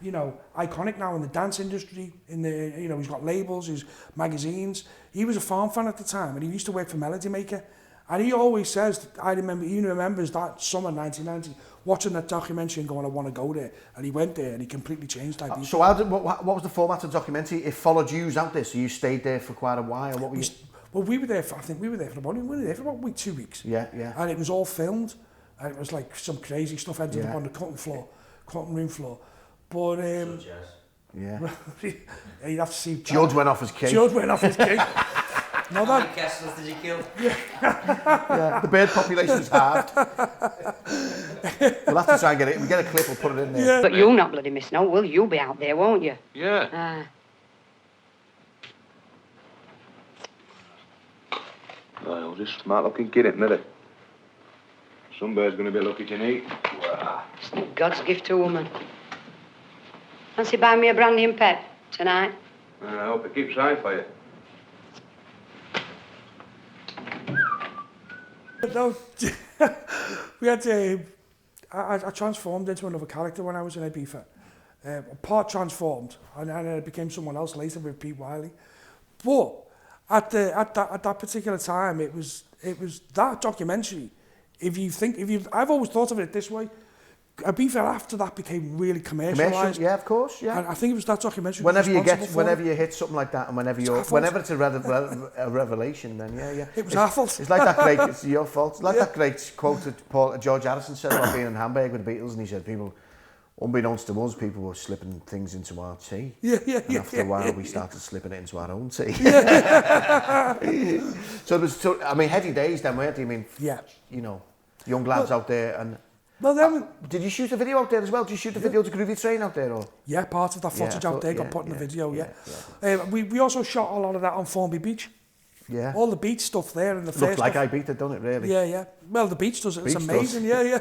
iconic now in the dance industry, he's got labels, his magazines. He was a farm fan at the time, and he used to work for Melody Maker. And he always says, he remembers that summer 1990, watching that documentary and going, I want to go there. And he went there and he completely changed Ibiza. So what was the format of the documentary? It followed you out there, so you stayed there for quite a while. What were you? Well, we were there for about 2 weeks. Yeah. And it was all filmed. And it was like some crazy stuff ended up on the cutting room floor. But you'd have to see. Judge went off his cake. How many Kesslers did you kill? The bird population's halved. We'll have to try and get it. If we get a clip, we'll put it in there. Yeah. But you'll not bloody miss no, will you? You'll be out there, won't you? Yeah. Well, just smart looking kid, isn't it? Some bird's going to be lucky tonight. It's God's gift to a woman. Fancy buying me a brandy and pep tonight? I hope it keeps high for you. No, we had I transformed into another character when I was in Ibiza. Part transformed, and I became someone else later with Pete Wiley. But at that particular time, it was that documentary. I've always thought of it this way. Ibiza after that became really commercialised. Yeah, of course, yeah. And I think it was that documentary. Whenever you hit something like that, and whenever it's a revelation, then yeah. It was our fault. It's like that great. It's your fault. It's like that great quote that George Harrison said about being in Hamburg with the Beatles, and he said people, unbeknownst to us, people were slipping things into our tea. And after a while, we started slipping it into our own tea. So it was. I mean, heady days then, weren't they? I mean, you know, young lads out there and. Well, then, did you shoot a video out there as well? Did you shoot a video to Groovy Train out there? Or? Yeah, part of that footage out there got put in the video, we also shot a lot of that on Formby Beach. Yeah. All the beach stuff there in the first... Looks like Ibiza, don't it, really? Yeah. Well, the beach does it. It's amazing, yeah.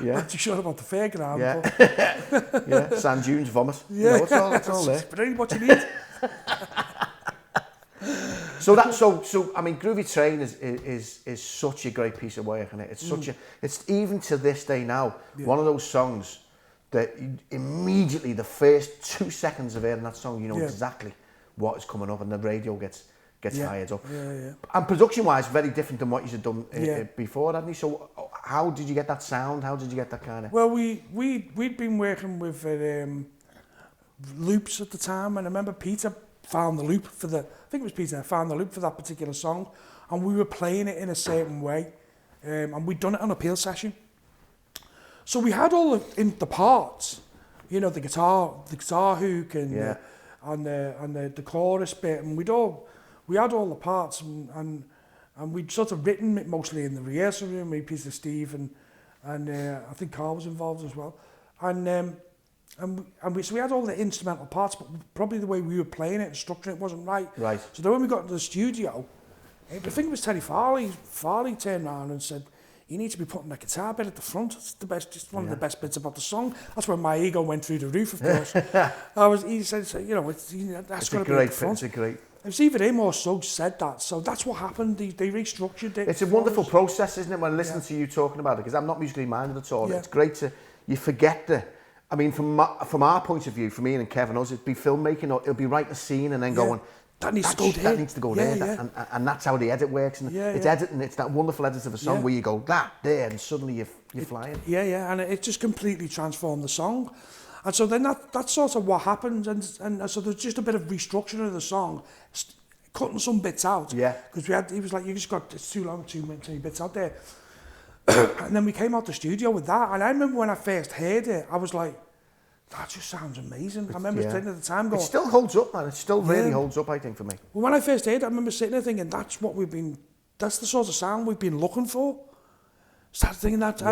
I'm not too sure about the fairground. But... sand dunes, vomit. Yeah. You know, it's all there. It's pretty much what you need. So I mean, Groovy Train is such a great piece of work, and it's even to this day now one of those songs that immediately the first 2 seconds of hearing that song, you know exactly what is coming up, and the radio gets fired up. And production-wise, very different than what you had done before, hadn't you? So how did you get that sound? How did you get that kind of? Well, we'd been working with loops at the time, and I remember Peter found the loop for that particular song, and we were playing it in a certain way, and we'd done it on a peel session. So we had all the parts, you know, the guitar hook and the chorus bit, and we had all the parts, and we'd sort of written it mostly in the rehearsal room. Me, Peter, Steve, and I think Carl was involved as well, so we had all the instrumental parts, but probably the way we were playing it and structuring it wasn't right. Right. So then when we got into the studio, I think it was Terry Farley turned around and said, you need to be putting the guitar bit at the front. It's the best, just one of the best bits about the song. That's when my ego went through the roof, of course. He said, you know, that's got to be at the front. It's great. It was either him or Suggs said that. So that's what happened. They restructured it. It's a wonderful process, isn't it, when listening to you talking about it, because I'm not musically minded at all. It's great you forget I mean, from our point of view, for me and Kevin, it'd be filmmaking, or it'll be writing a scene and then going, that needs to go there. That needs to go there. And that's how the edit works. And it's editing, it's that wonderful edit of a song where you go, that, there, and suddenly you're flying. And it just completely transformed the song. And so then that's sort of what happened. And so there's just a bit of restructuring of the song, cutting some bits out. Because he was like, it's too long, too many bits out there. And then we came out the studio with that, and I remember when I first heard it, I was like, that just sounds amazing. I remember sitting at the time going... It still holds up, man. It still really holds up, I think, for me. Well, when I first heard it, I remember sitting there thinking, that's the sort of sound we've been looking for. Started thinking that.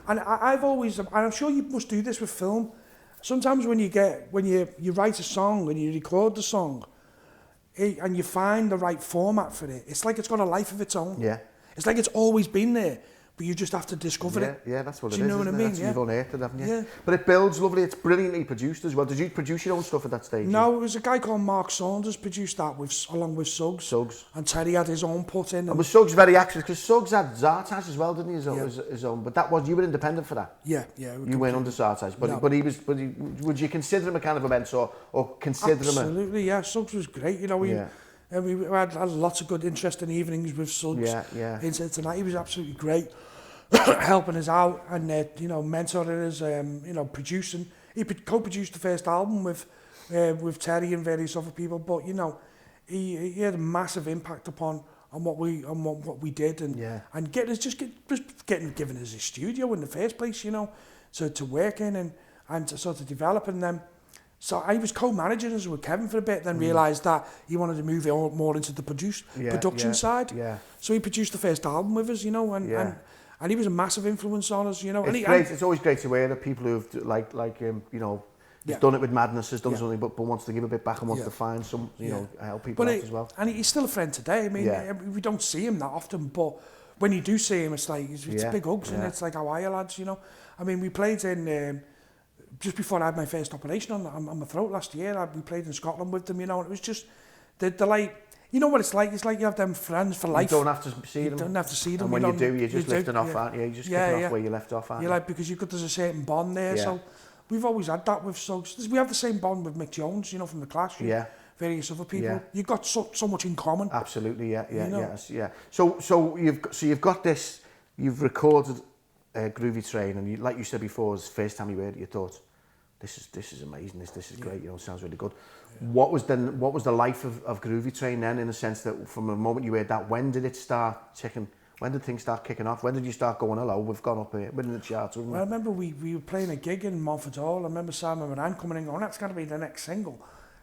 And I've always, and I'm sure you must do this with film, sometimes when you write a song and you record the song, and you find the right format for it, it's like it's got a life of its own. It's like it's always been there, but you just have to discover it. Yeah, that's what it is. Do you know what I mean? You've unearthed it, haven't you? Yeah. But it builds lovely. It's brilliantly produced as well. Did you produce your own stuff at that stage? No, it was a guy called Mark Saunders produced that along with Suggs. And Terry had his own put in. And was Suggs very active? Because Suggs had Zartage as well, didn't he? His own. But you were independent for that. Yeah. You weren't under Zartage, but would you consider him a kind of a mentor or consider him? Absolutely, yeah. Suggs was great. You know, we had lots of good, interesting evenings with Suggs. Into tonight, he was absolutely great. Helping us out and mentoring us, producing. He co-produced the first album with Terry and various other people, but he had a massive impact upon what we did and giving us a studio in the first place, to work in and to sort of develop. And then so I was co-managing us with Kevin for a bit, then realised that he wanted to move it more into the production side. So he produced the first album with us, and he was a massive influence on us, It's great. It's always great to hear that people who've like He's done it with madness, has done something, but wants to give a bit back and wants to find some, you know, help people out as well. And he's still a friend today. I mean, we don't see him that often, but when you do see him, it's like, it's big hugs, and it's like, how are you, lads, you know? I mean, we played in, just before I had my first operation on my throat last year, we played in Scotland with them, you know, and it was just, they're like, you know what it's like you have them friends for life. You don't have to see them. You don't have to see them. And when you do, you're just lifting off, aren't you? You're just kicking off where you left off, aren't you? You're like, because there's a certain bond there, so we've always had that with, so we have the same bond with Mick Jones, you know, from the Clash, various other people. Yeah. You've got so much in common. Absolutely, yeah. So you've got this, you've recorded Groovy Train, and like you said before, it's the first time you heard it, you thought, this is amazing, this is great, you know, it sounds really good. Yeah. What was the life of Groovy Train then, in the sense that from the moment you heard that, when did it start ticking? When did things start kicking off? When did you start going, hello, we've gone up here, we're in the charts? Well, I remember we were playing a gig in Montfort Hall. I remember Simon Moran coming in and going, that's going to be the next single.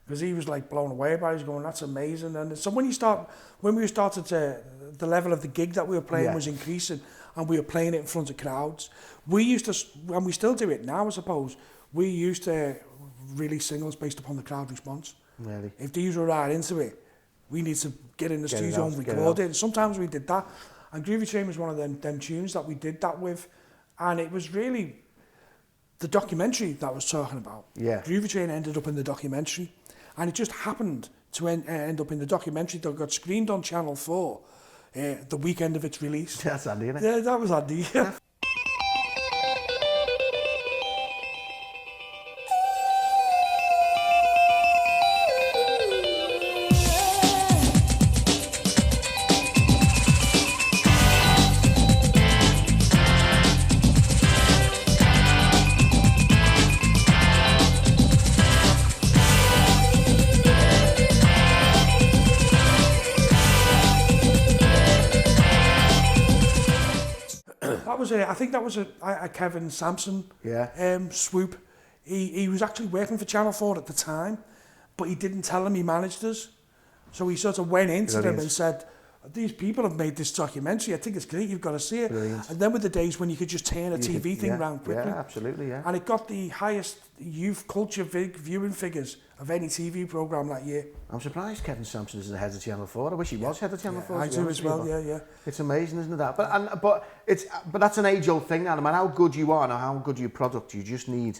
Because he was like blown away by it. He was going, that's amazing. And so when we started to, the level of the gig that we were playing was increasing, and we were playing it in front of crowds, we used to, and we still do it now, I suppose, we used to release singles based upon the crowd response. Really? If these were right into it, we need to get in the studio and record it. And sometimes we did that. And Groovy Train was one of them tunes that we did that with. And it was really the documentary that I was talking about. Yeah. Groovy Train ended up in the documentary. And it just happened to end up in the documentary that got screened on Channel 4 the weekend of its release. That's handy, isn't it? Yeah, that was handy. Yeah. I think that was a Kevin Sampson swoop. He was actually working for Channel 4 at the time, but he didn't tell them he managed us. So he sort of went into them and said, these people have made this documentary. I think it's great. You've got to see it. Brilliant. And then were the days when you could just turn a TV thing around quickly. Yeah, absolutely, yeah. And it got the highest youth culture viewing figures of any TV programme that year. I'm surprised Kevin Sampson isn't head of Channel 4. I wish he was head of Channel 4. I do as well, yeah. It's amazing, isn't it, that? But that's an age-old thing now. No matter how good you are and how good your product, you just need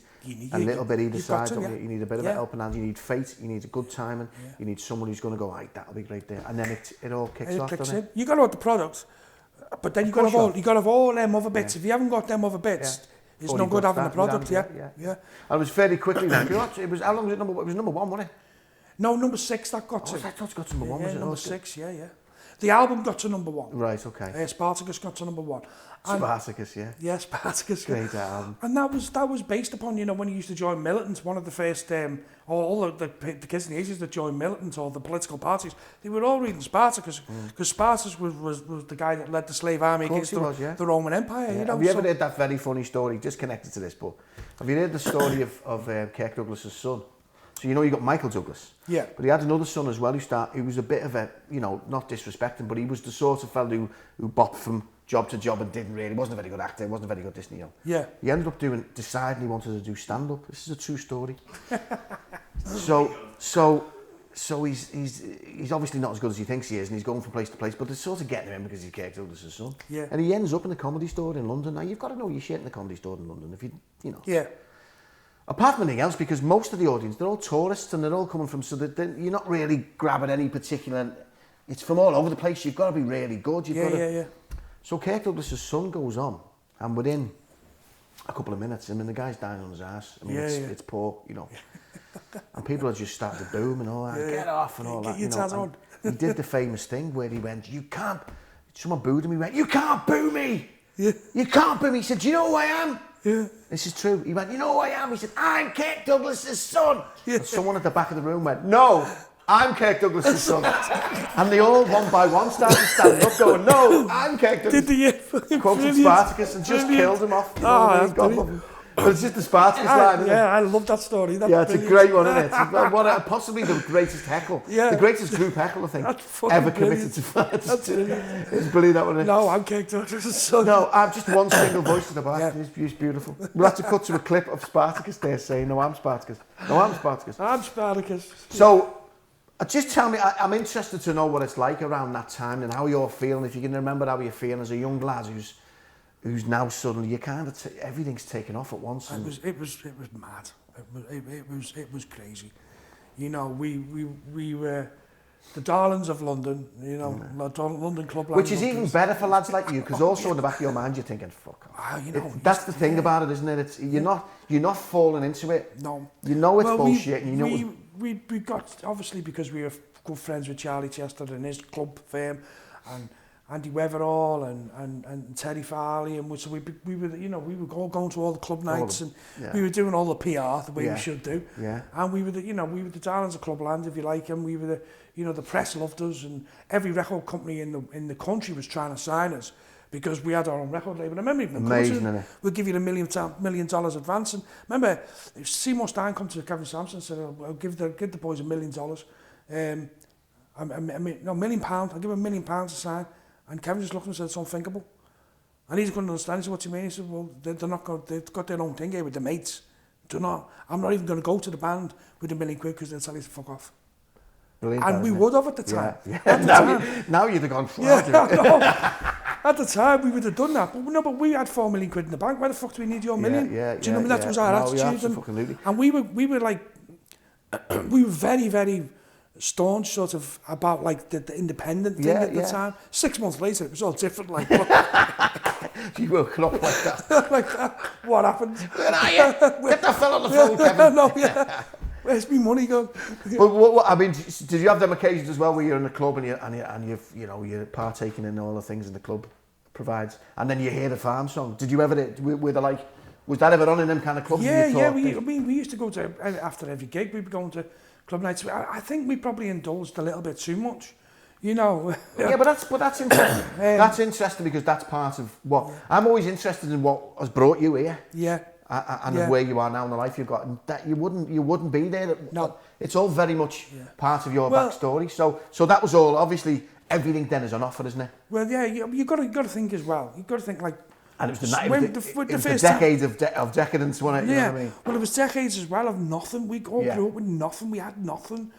a little bit either side. You need a bit of a helping hand. You need fate. You need a good timing. You need someone who's going to go, right, that'll be great there. And then it all kicks off, doesn't it? You got to have the product, but then you got to have all them other bits. If you haven't got them other bits, it's no good having the product. Yeah. I was fairly quickly then. It was, how long was it? It was number one, wasn't it? No, number 6 that got to. I thought it got to number 1, was it? Number 6, yeah. The album got to number 1. Right, okay. Spartacus got to number 1. Spartacus, yeah. Yeah, Spartacus. Great album. And that was based upon, you know, when you used to join militants, one of the first, all the kids in the 80s that joined militants or the political parties, they were all reading Spartacus, because Spartacus was the guy that led the slave army against the Roman Empire. Yeah. You know, have you ever heard that very funny story, just connected to this, but have you heard the story of Kirk Douglas's son? So you know you got Michael Douglas, but he had another son as well who was a bit of a, you know, not disrespecting, but he was the sort of fellow who bopped from job to job and wasn't a very good actor, wasn't a very good Disney, you know. Yeah. He ended up deciding he wanted to do stand-up. This is a true story. so he's obviously not as good as he thinks he is, and he's going from place to place, but they're sort of getting him in because he's Kirk Douglas' son. Yeah. And he ends up in the Comedy Store in London. Now, you've got to know your shit in the Comedy Store in London, if you know. Yeah. Apart from anything else, because most of the audience, they're all tourists and they're all coming from, so that you're not really grabbing any particular, it's from all over the place. You've got to be really good. Yeah. So Kirk Douglas' son goes on, and within a couple of minutes, I mean, the guy's dying on his ass. I mean, it's poor, you know. And people are just starting to boom and all that, get off and all that. You know, he did the famous thing where he went, someone booed him, he went, you can't boo me! Yeah. You can't boo me! He said, do you know who I am? Yeah. This is true. He went, you know who I am? He said, I'm Kirk Douglas' son. Yeah. And someone at the back of the room went, no, I'm Kirk Douglas' son. And they all, one by one, started standing up going, no, I'm Kirk Douglas. Did they? Quoted Spartacus and just killed him off. But it's just the Spartacus line, isn't it? Yeah, I love that story. That's Yeah, it's brilliant. a great one, isn't it? It's possibly the greatest heckle. Yeah. The greatest group heckle, I think, ever committed to fans. That's brilliant. It's brilliant, that one. No, I'm kicked up. No, I'm just one single voice at the back. Yeah. It's beautiful. We'll have to cut to a clip of Spartacus there saying, no, I'm Spartacus. No, I'm Spartacus. I'm Spartacus. So, just tell me, I'm interested to know what it's like around that time and how you're feeling. If you can remember how you're feeling as a young lad who's now suddenly you kind of everything's taken off at once. It was mad. It was crazy. You know, we were the darlings of London. You know, London club. Which is even better for lads like you, because also in the back of your mind you're thinking, "Fuck off." You know, that's the thing about it, isn't it? It's you're not falling into it. No, you know it's bullshit. And you know we got obviously because we were good friends with Charlie Chester and his club firm, and Andy Weatherall and Terry Farley, and so we were, you know, we were all going to all the club nights, and we were doing all the PR the way we should do. Yeah. And we were the darlings of Clubland, if you like, and we were the press loved us, and every record company in the country was trying to sign us because we had our own record label. I remember even we'll give you $1 million advance. And remember, Seymour Stein come to Kevin Sampson and said, I'll give the boys $1 million. £1 million. I'll give them £1 million to sign. And Kevin just looked and said, it's unthinkable. And he couldn't understand. He said, what do you mean? He said, well, they're not going, they've got their own thing here with the mates. I'm not even going to go to the band with £1 million because they'll tell you to fuck off. Brilliant, and we would have at the time. Now you'd have gone fraud. At the time, we would have done that. But we had £4 million in the bank. Why the fuck do we need your million? Do you know that was our attitude? And we were like, we were very, very staunch sort of about like the independent thing at the time. 6 months later, it was all different. Like, you woke up like that. Like that. What happened? Where are you? Get that fella on the phone, Kevin. Where's my money gone? Well, I mean, did you have them occasions as well where you're in the club and you're partaking in all the things in the club provides, and then you hear the farm song? Did you ever? Were they like? Was that ever on in them kind of clubs? We used to go to after every gig. We'd be going to club nights. I think we probably indulged a little bit too much, you know. Yeah, but that's interesting. That's interesting because that's part of what I'm always interested in. What has brought you here? Yeah. And where you are now in the life you've got, and that you wouldn't be there. No, it's all very much part of your backstory. So that was all. Obviously, everything then is on offer, isn't it? Well, yeah, you got to think as well. You got to think like. And it was the decades of decadence, wasn't it? You know what I mean? Well, it was decades as well of nothing. We all grew up with nothing. We had nothing.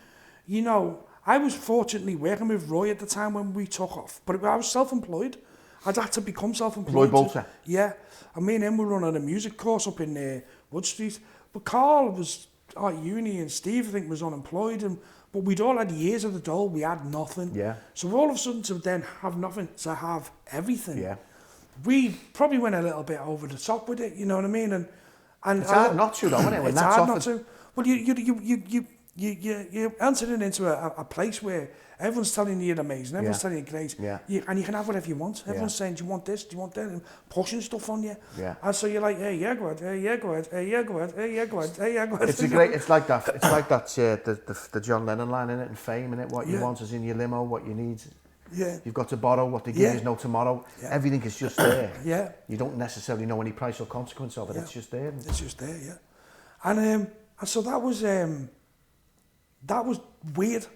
You know, I was fortunately working with Roy at the time when we took off, but I was self-employed. I'd had to become self-employed. Roy Bolter. Yeah. And me and him were running a music course up in Wood Street. But Carl was at uni and Steve, I think, was unemployed. But we'd all had years of the dole. We had nothing. Yeah. So all of a sudden to then have nothing, to have everything. Yeah. We probably went a little bit over the top with it, you know what I mean? And it's hard not to, though, isn't it? It's hard not to. Well, you're entering into a place where everyone's telling you you're amazing, everyone's telling you great, and you can have whatever you want. Everyone's saying, do you want this, do you want that, and pushing stuff on you. Yeah. And so you're like, hey, yeah, go ahead, hey, yeah, go ahead, hey, yeah, go ahead, hey, yeah, go ahead, hey, yeah, go ahead. It's like that, the John Lennon line, in it, and Fame, in it, what you want is in your limo, what you need. Yeah. You've got to borrow what they give is no tomorrow. Yeah. Everything is just there. Yeah. You don't necessarily know any price or consequence of it. It's just there. It's just there, yeah. And so that was weird.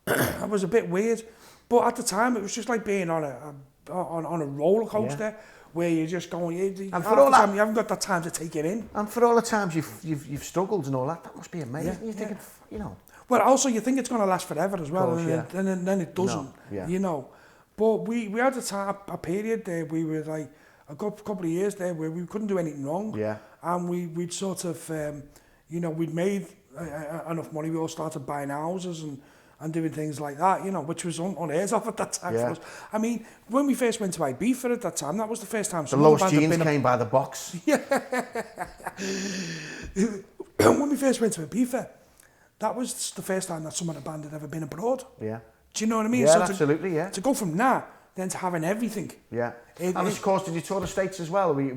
That was a bit weird. But at the time, it was just like being on a roller coaster where you're just going. And for all that, you haven't got that time to take it in. And for all the times you've struggled and all that, that must be amazing. Yeah. You're thinking, you know. Well, also you think it's going to last forever as well, course, and then it doesn't, you know. But we had a period there, we were like a couple of years there where we couldn't do anything wrong. Yeah. And we'd sort of, we'd made enough money, we all started buying houses and doing things like that, you know, which was unheard of at that time for us. I mean, when we first went to Ibiza at that time, that was the first time... The lowest jeans came by the box. Yeah. When we first went to Ibiza, that was the first time that some of the band had ever been abroad. Yeah. Do you know what I mean? Yeah, so absolutely, To go from that, then to having everything. Yeah. And of course, did you tour the States as well? Yeah.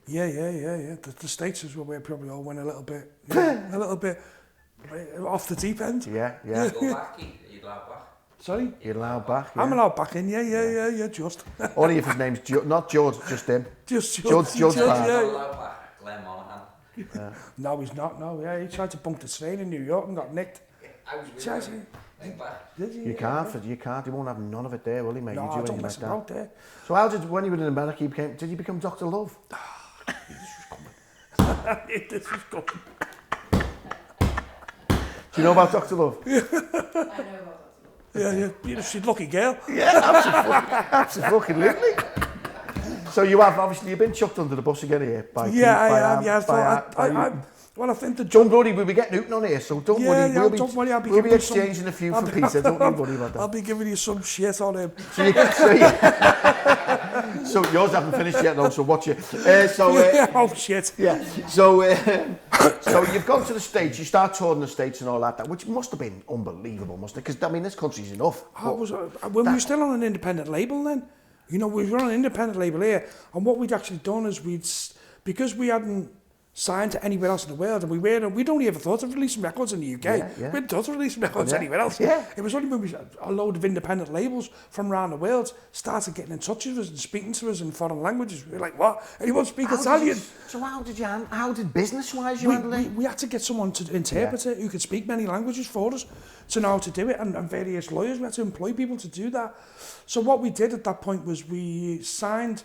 The States is where we probably all went a little bit off the deep end. Yeah. Are you allowed back? Sorry? You're allowed back, yeah. I'm allowed back in, yeah, just. Only if his name's not George, just him. Just George. George, yeah. Allowed back, Glenn Monaghan. No, he's not, no. Yeah, he tried to bunk the train in New York and got nicked. I was Did you? You can't. You won't have none of it there, will he, mate? No, You I do don't anything mess like about that. there. So how did, when you were in America, did you become Dr. Love? This was coming. Do you know about Dr. Love? I know about Dr. Love. Yeah, she's a lucky girl. Yeah, absolutely. So you have, obviously, you've been chucked under the bus again here by I am. Yeah, well, I think the don't worry, we'll be getting Newton on here, so don't worry. Don't worry, we'll be exchanging a few for Peter. Don't you worry about that. I'll be giving you some shit on him. So yours haven't finished yet, though. So watch it. Oh shit. Yeah. So you've gone to the States. You start touring the States and all that, which must have been unbelievable, must it? Because I mean, this country's enough. When we were still on an independent label, then we were on an independent label here, and what we'd actually done is because we hadn't signed to anywhere else in the world, and we'd only ever thought of releasing records in the UK. We hadn't thought of releasing records anywhere else. Yeah. It was only when a load of independent labels from around the world started getting in touch with us and speaking to us in foreign languages. We were like, what? Anyone speak Italian? How did business-wise you handle it? We had to get someone to interpret it who could speak many languages for us to know how to do it, and various lawyers. We had to employ people to do that. So what we did at that point was we stayed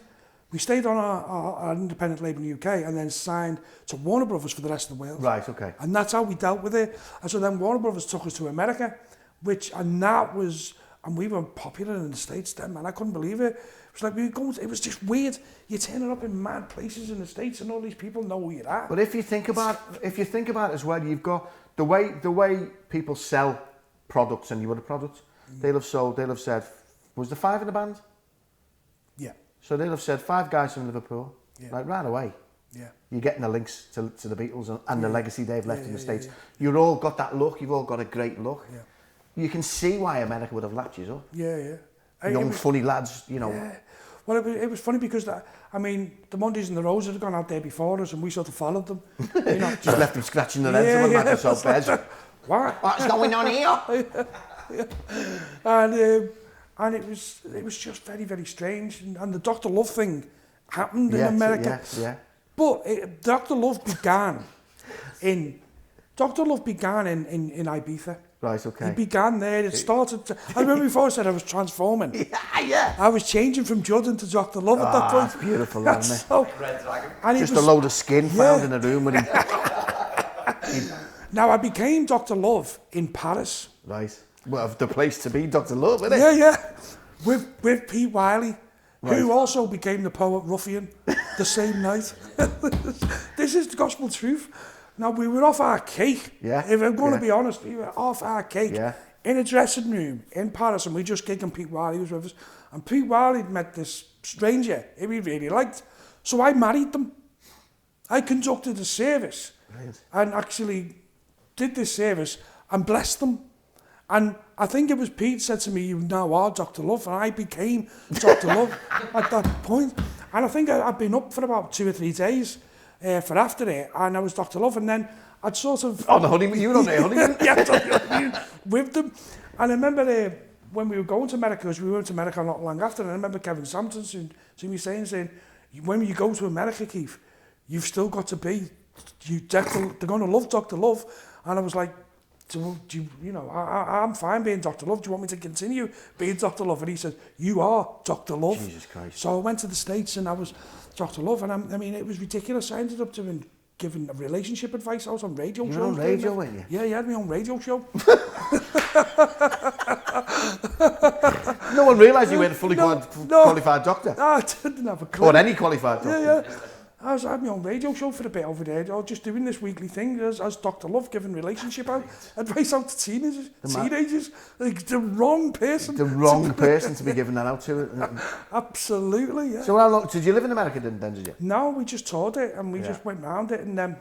on our independent label in the UK and then signed to Warner Brothers for the rest of the world. Right, okay. And that's how we dealt with it. And so then Warner Brothers took us to America, and we were popular in the States then, man. I couldn't believe it. It was like it was just weird. You're turning up in mad places in the States and all these people know who you're at. But if you think about it as well, you've got the way people sell products, and you were the product, they'll have said, was there 5 in the band? Yeah. So they'll have said 5 guys from Liverpool, like right away. Yeah. You're getting the links to the Beatles and the legacy they've left in the States. Yeah. You've all got that look. You've all got a great look. Yeah. You can see why America would have lapped you up. Yeah. Young, funny lads, Yeah. Well, it was funny because the Mondays and the Roses had gone out there before us, and we sort of followed them. Just left them scratching their heads on the Microsoft beds. What's going on here? And it was just very, very strange. And the Dr. Love thing happened in America. Yeah. But Dr. Love began in Ibiza. Right, okay. It began there. It started. I remember before I said I was transforming. Yeah. I was changing from Judd into Dr. Love at that point. That's beautiful, isn't it? So, Red Dragon. and just a load of skin found in a room when Now I became Dr. Love in Paris. Right. Well, the place to be, Dr. Love, isn't it? Yeah. With Pete Wiley, who also became the poet Ruffian the same night. This is the gospel truth. Now, we were off our cake. Yeah. If I'm going to be honest, we were off our cake. Yeah. In a dressing room in Paris, and we just gigged, and Pete Wiley was with us. And Pete Wiley had met this stranger who he really liked. So I married them. I conducted a service. Right. And actually did this service and blessed them. And I think it was Pete said to me, you now are Dr. Love, and I became Dr. Love at that point. And I think I'd been up for about 2 or 3 days for after it, and I was Dr. Love, and then I'd sort of... On the honeymoon, you were on the honeymoon? Yeah, with them. And I remember when we were going to America, because we went to America not long after, and I remember Kevin Sampson to me saying, when you go to America, Keith, you've still got to be, they're going to love Dr. Love. And I was like, I'm fine being Dr. Love. Do you want me to continue being Dr. Love? And he said, you are Dr. Love. Jesus Christ. So I went to the States and I was Dr. Love. And I mean, it was ridiculous. I ended up giving relationship advice. I was on radio shows. You were on radio, weren't you? Yeah, you had me on radio show. No one realised you were a fully qualified doctor. No, I didn't have a clue. Or any qualified doctor. Yeah. I had my own radio show for a bit over there. I was just doing this weekly thing as Dr. Love, giving relationship advice out to teenagers. Like the wrong person. The wrong person to be giving that out to. Absolutely, yeah. So how long, did you live in America then, did you? No, we just toured it and we just went round it. And then,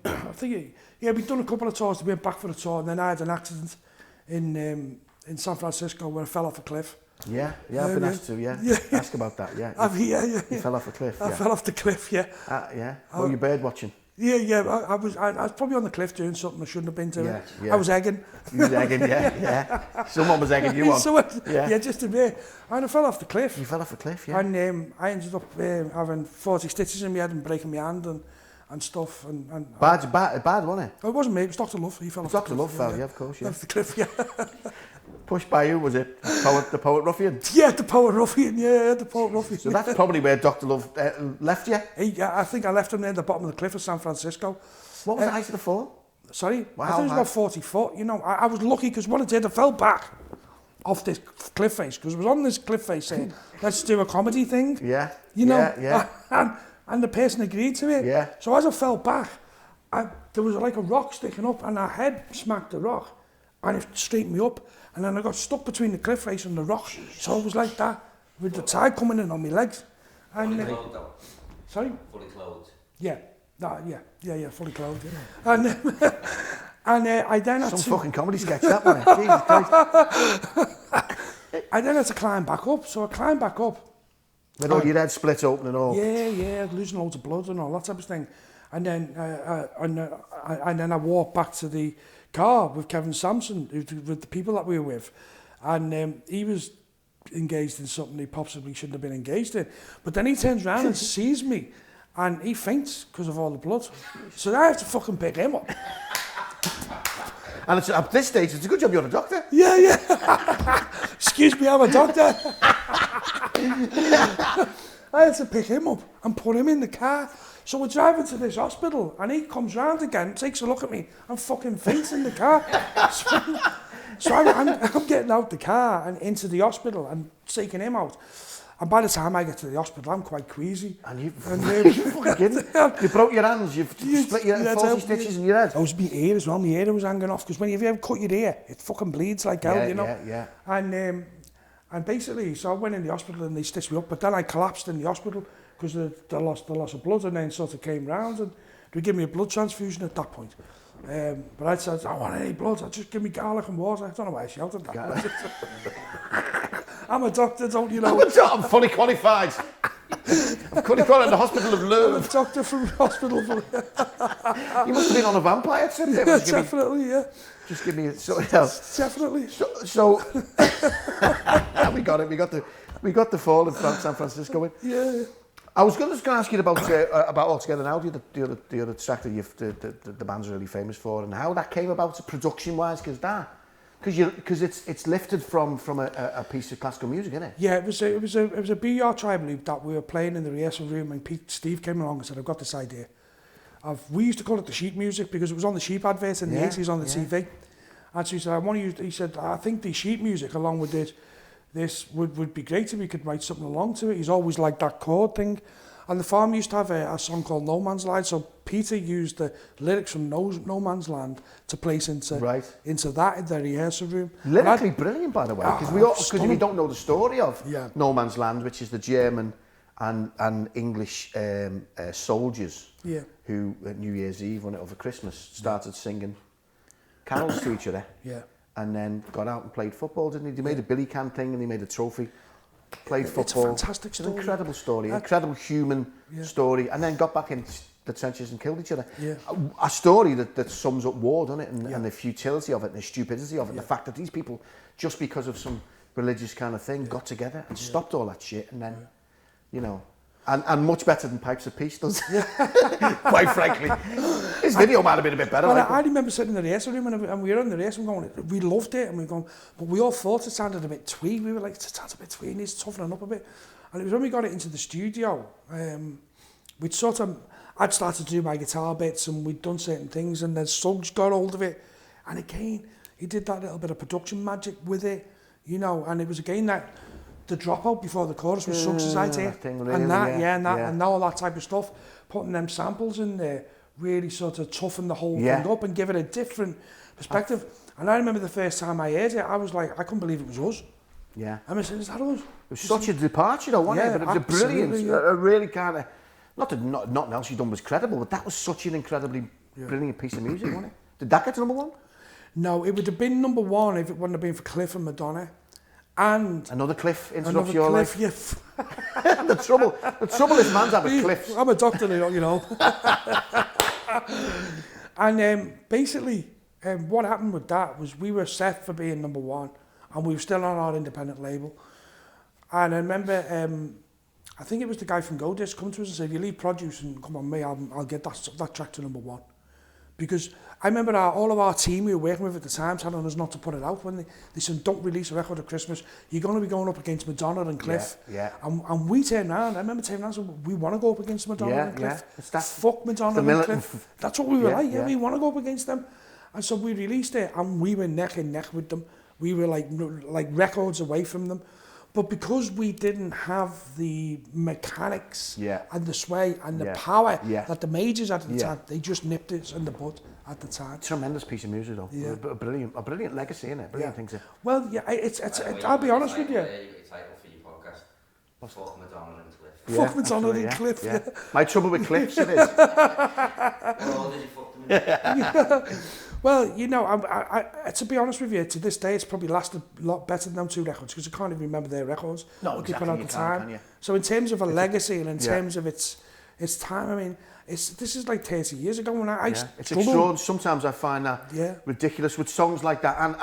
I think, we'd done a couple of tours. We went back for a tour, and then I had an accident in San Francisco where I fell off a cliff. Yeah, I've been asked to, ask about that, You fell off a cliff, I fell off the cliff, yeah. Were you bird watching? Yeah, I was probably on the cliff doing something I shouldn't have been doing. Yeah. I was egging. You was egging, yeah. Someone was egging you on. Just a bit. And I fell off the cliff. You fell off a cliff, yeah. And I ended up having 40 stitches in my head and breaking my hand. And and stuff. And Bad, wasn't it? it wasn't me, it was Dr. Love. He fell off Dr. the Love cliff. fell, yeah, of course, yeah. Off the cliff, yeah. Pushed by who, was it? The poet ruffian? Yeah, the poet ruffian, yeah, the poet ruffian. So that's probably where Dr. Love left you. I think I left him near the bottom of the cliff of San Francisco. What was the height of the fall? Sorry? Wow, I think it was about 40 foot. You know, I was lucky because what I did, I fell back off this cliff face because I was on this cliff face saying, let's do a comedy thing. Yeah. You know? Yeah. And the person agreed to it. Yeah. So as I fell back, there was like a rock sticking up and our head smacked the rock and it straightened me up. And then I got stuck between the cliff face and the rock. So I was like that with the tide coming in on my legs. And, fully clothed though? Sorry? Fully clothed? Yeah. Yeah, fully clothed. Yeah. And I then had Some to... fucking comedy sketch, that one. Jesus Christ. I then had to climb back up. So I climbed back up. With all your head split open and all. Yeah, losing loads of blood and all that type of thing. And then I walked back to the car with Kevin Sampson, with the people that we were with. And he was engaged in something he possibly shouldn't have been engaged in. But then he turns around and sees me and he faints because of all the blood. So I have to fucking pick him up. And it's, at this stage, it's a good job you're a doctor. Yeah. Excuse me, I'm a doctor. I had to pick him up and put him in the car. So we're driving to this hospital and he comes round again, takes a look at me and fucking faints in the car. So I'm getting out the car and into the hospital and taking him out. And by the time I get to the hospital, I'm quite queasy. And you fucking kidding? You broke your hands, you've split your 40 stitches in your head. I was my ear as well, my ear was hanging off, because when you ever cut your ear, it fucking bleeds like hell, you know? Yeah. And basically, so I went in the hospital and they stitched me up, but then I collapsed in the hospital because the loss of blood, and then sort of came round and they gave me a blood transfusion at that point. But I said, I don't want any blood, just give me garlic and water. I don't know why I shouted that. I'm a doctor, don't you know? I'm fully qualified. I'm qualified in the Hospital of Nerve. I'm a doctor from the hospital. You must have been on a vampire trip. Yeah, definitely, yeah. Just give me something else. Definitely. So we got it. We got the fall in San Francisco. Yeah. I was just going to ask you about All Together Now, the other track that the band's really famous for, and how that came about production wise, because it's lifted from a piece of classical music, isn't it? Yeah, it was a BR tribal loop that we were playing in the rehearsal room, and Steve came along and said, I've got this idea. We used to call it the sheep music because it was on the sheep advert in the 80s on the TV. And so he said, he said, I think the sheep music along with this would be great if we could write something along to it. He's always liked that chord thing. And the farm used to have a song called No Man's Land, so Peter used the lyrics from No Man's Land to place into that in the rehearsal room. Lyrically brilliant, by the way, because if you don't know the story of No Man's Land, which is the German and English soldiers who at New Year's Eve, when it over Christmas, started singing carols to each other. Yeah. And then got out and played football, didn't he? They made a billy can thing and they made a trophy. Played football. It's a fantastic story. It's an incredible story, incredible human story, and then got back in the trenches and killed each other. Yeah. A story that sums up war, doesn't it? And the futility of it, and the stupidity of it, and the fact that these people, just because of some religious kind of thing, got together and stopped all that shit, and then, you know, and much better than Pipes of Peace does, quite frankly. His video might have been a bit better. Well, I remember sitting in the rehearsal room and we were in the rehearsal room going, we loved it, and we were going, but we all thought it sounded a bit twee. We were like, it sounds a bit twee, it needs toughening up a bit. And it was when we got it into the studio, I'd started to do my guitar bits and we'd done certain things, and then Suggs got hold of it. And again, he did that little bit of production magic with it, you know, and it was again that the dropout before the chorus was Suggs' idea. And all that type of stuff, putting them samples in there, really sort of toughen the whole thing up and give it a different perspective. And I remember the first time I heard it, I was like, I couldn't believe it was us. Yeah. And I said, is that us? It was such a departure though, wasn't it? But it was a brilliant, a really kind of, not that nothing else you'd done was credible, but that was such an incredibly brilliant piece of music, wasn't it? Did that get to number one? No, it would have been number one if it wouldn't have been for Cliff and Madonna. And another cliff interrupts your life. Yeah. the trouble is man's having cliffs. I'm a doctor, you know. And basically, what happened with that was we were set for being number one, and we were still on our independent label. And I remember I think it was the guy from Go Disc come to us and said, if you leave Produce and come on me, I'll get that track to #1. Because I remember all of our team we were working with at the time telling us not to put it out when they said, don't release a record at Christmas. You're going to be going up against Madonna and Cliff. And we turned around. I remember turning around and said, we want to go up against Madonna and Cliff. Fuck Madonna and Cliff. That's what we were like. We want to go up against them. And so we released it and we were neck and neck with them. We were like records away from them. But because we didn't have the mechanics and the sway and the power that the majors had at the time, they just nipped us in the bud at the time. Tremendous piece of music though. Yeah. A brilliant legacy, innit? Brilliant thing to... Well, yeah, it's I'll be honest with you. Your title for your podcast. Fuck Madonna and Cliff. Fuck Madonna and Cliff. Yeah. My trouble with Cliffs, it is. Well, did you fuck them? Well, you know, I to be honest with you, to this day, it's probably lasted a lot better than them 2 records because I can't even remember their records. No, exactly. They put out You the can't, time. can you? So in terms of a legacy and in terms of its time, I mean, this is like 30 years ago when I it's extraordinary. Sometimes I find that ridiculous with songs like that, and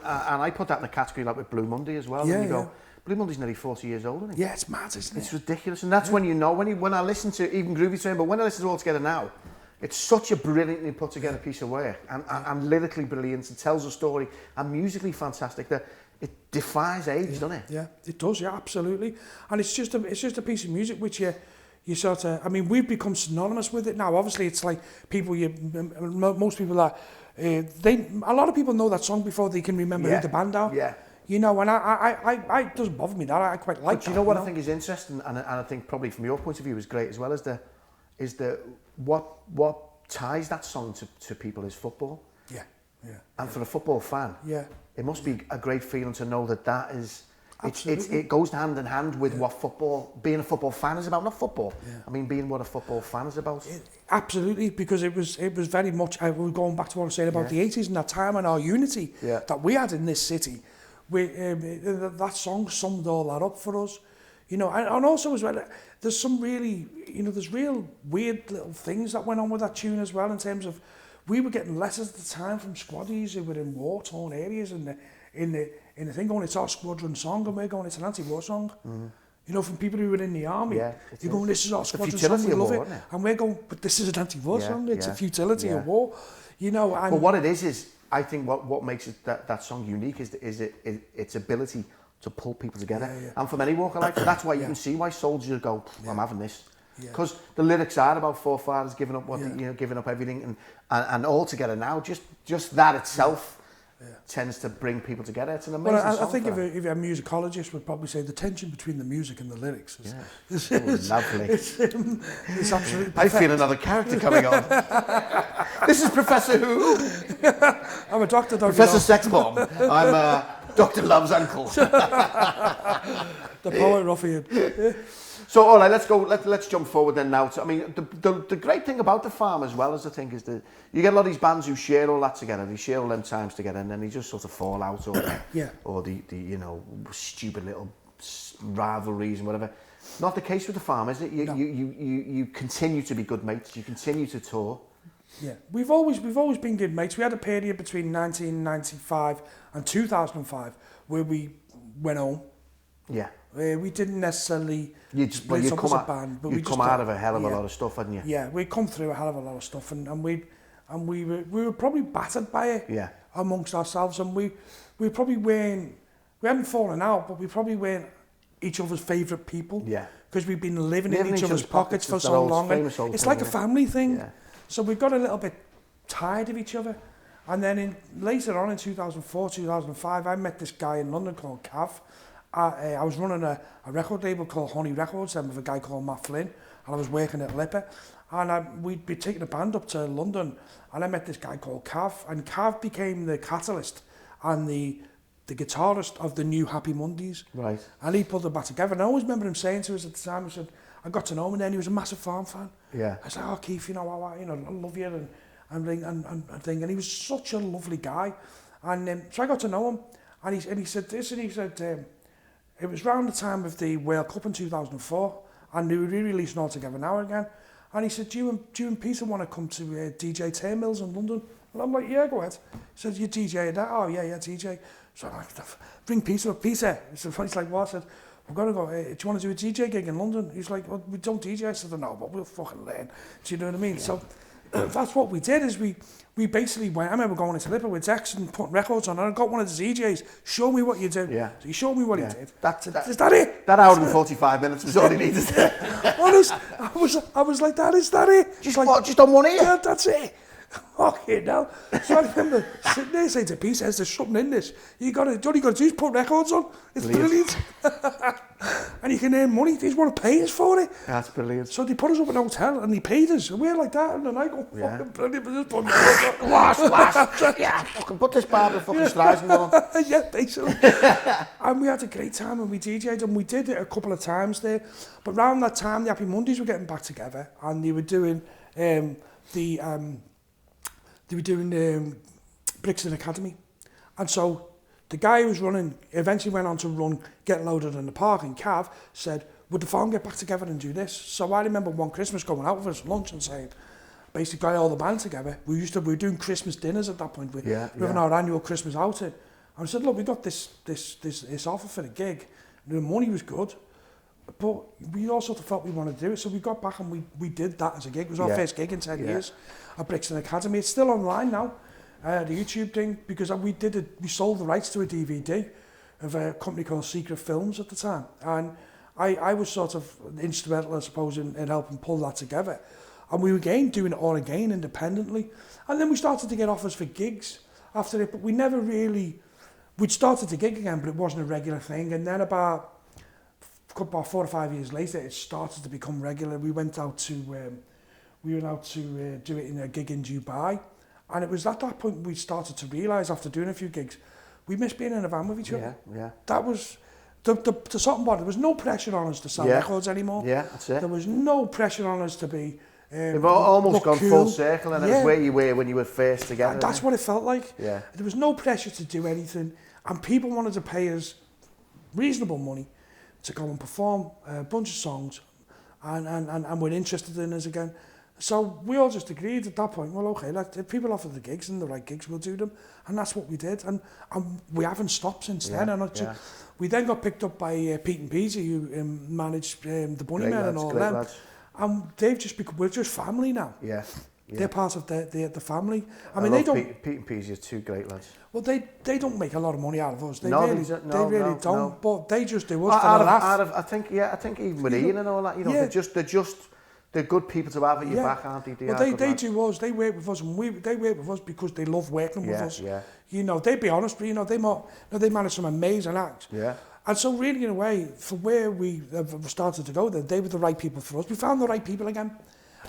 I put that in a category like with Blue Monday as well. And you go, Blue Monday's nearly 40 years old, isn't it? Yeah, it's mad, isn't it? It's ridiculous, and that's when you know when I listen to even Groovy Train, but when I listen to All Together Now. It's such a brilliantly put together piece of work and lyrically brilliant. It tells a story and musically fantastic that it defies age, doesn't it? Yeah, it does. Yeah, absolutely. And it's just a piece of music which you sort of. I mean, we've become synonymous with it now. Obviously, it's like most people are. A lot of people know that song before they can remember who the band are. Yeah. You know, and I it doesn't bother me that. I quite like. But you know what I think is interesting, and I think probably from your point of view is great as well, is what ties that song to people is football. Yeah. And for a football fan, it must be a great feeling to know that is. It goes hand in hand with what being a football fan is about, not football. Yeah. I mean, being what a football fan is about. Absolutely, because it was very much. We're going back to what I was saying about the 80s and that time and our unity that we had in this city. That song summed all that up for us. You know, and also as well, there's some really, there's real weird little things that went on with that tune as well in terms of we were getting letters at the time from squaddies who were in war-torn areas in the thing going, it's our squadron song, and we're going, it's an anti-war song. Mm-hmm. You know, from people who were in the army, you're going, this is our squadron song, we love it. And we're going, but this is an anti-war song, it's a futility of war. You know, and... But what it is I think what makes it that song unique is its ability to pull people together. And from any walk of life, that's why you can see why soldiers go, I'm having this. Because the lyrics are about forefathers giving up giving up everything, and all together now. Just that itself tends to bring people together. It's an amazing song. I think if a musicologist would probably say the tension between the music and the lyrics is lovely. It's absolutely perfect. I feel another character coming on. This is Professor Who. I'm a doctor. Professor Sexbomb. I'm Dr. Love's uncle. The poet ruffian. So, all right, let's go. Let's jump forward then now. I mean, the great thing about the farm as well as I think is that you get a lot of these bands who share all that together. They share all them times together, and then they just sort of fall out, or the stupid little rivalries and whatever. Not the case with the farm, is it? You continue to be good mates. You continue to tour. Yeah, we've always been good mates. We had a period between 1995 and 2005 where we went home. Yeah. We didn't necessarily split up as a band, but you'd come out of a hell of a lot of stuff, hadn't you? Yeah, we'd come through a hell of a lot of stuff, and we were probably battered by it amongst ourselves, and we probably weren't. We hadn't fallen out, but we probably weren't each other's favourite people. Yeah. Because we've been living in each other's pockets for so long, and it's like a family thing. Yeah. So we got a little bit tired of each other, and then later on in 2004, 2005, I met this guy in London called Cav. I was running a record label called Honey Records with a guy called Matt Flynn, and I was working at Lipper, and we'd be taking a band up to London, and I met this guy called Cav, and Cav became the catalyst and the guitarist of the new Happy Mondays. Right. And he pulled them back together, and I always remember him saying to us at the time, he said, I got to know him, and then he was a massive Farm fan. Yeah. I was like, oh Keith, I love you, and he was such a lovely guy, and so I got to know him, and he said this, and he said, it was around the time of the World Cup in 2004, and they were re-releasing All Together Now again. And he said, do you and Peter want to come to DJ Turnmills in London? And I'm like, yeah, go ahead. He said, you DJ that? Oh, yeah, DJ. So I'm like, bring Peter up. Peter. He's like, what? I said, we're going to go, hey, do you want to do a DJ gig in London? He's like, well, we don't DJ. I said, no, but we'll fucking learn. Do you know what I mean? So that's what we did, is we basically went, I remember going into Liverpool X and putting records on, and I got one of the DJs, show me what you do. Yeah. So he showed me what he did. Is that it? That hour and 45 minutes was all he needed. Honest, I was like, is that it? Just on one ear? Yeah, that's it. Okay, now. So I remember sitting there saying to Pete, there's something in this. All you got to do is put records on. It's brilliant. And you can earn money. They just want to pay us for it. That's brilliant. So they put us up in a hotel and they paid us. And we're like that. And then I go, fucking brilliant. Just put Yeah, fucking put this Barbara fucking Streisand on. Yeah, basically. And we had a great time, and we DJ'd, and we did it a couple of times there. But around that time, the Happy Mondays were getting back together, and they were doing Brixton Academy. And so the guy who was running, eventually went on to run Get Loaded in the Park in Cav, said, would the farm get back together and do this? So I remember one Christmas going out with us lunch and saying, basically got all the band together. We were doing Christmas dinners at that point. We were having our annual Christmas outing. And I said, look, we got this offer for the gig. The money was good, but we all sort of felt we wanted to do it. So we got back and we did that as a gig. It was our first gig in 10 years at Brixton Academy. It's still online now, the YouTube thing, because we sold the rights to a DVD of a company called Secret Films at the time. And I was sort of instrumental, I suppose, in helping pull that together. And we were again doing it all again independently. And then we started to get offers for gigs after it, but we never really, we'd started to gig again, but it wasn't a regular thing. And then about 4 or 5 years later, it started to become regular. We went out to, do it in a gig in Dubai. And it was at that point we started to realise, after doing a few gigs, we missed being in a van with each other. Yeah. That was the something about it. There was no pressure on us to sell records anymore. Yeah, that's it. There was no pressure on us to be They've almost gone cool. full circle, and it was where you were when you were first together. And that's what it felt like. Yeah. There was no pressure to do anything, and people wanted to pay us reasonable money to go and perform a bunch of songs, and were interested in us again. So we all just agreed at that point, well, okay, if people offer the gigs and the right gigs, we'll do them. And that's what we did. And we haven't stopped since then. And we then got picked up by Pete and Peasy, who managed the Bunnymen and all them. Lads. And they've just become, we're just family now. Yeah. They're part of the family. I mean, they don't. Pete and Peasy are two great lads. Well, they don't make a lot of money out of us. They really don't. No. But they just do us I think even with Ian and all that, you know, they're good people to have at your back, aren't they? They do us. They work with us, and they work with us because they love working with us. Yeah. You know, they'd be honest, but you know, they manage some amazing acts. Yeah. And so really, in a way, for where we have started to go, they were the right people for us. We found the right people again,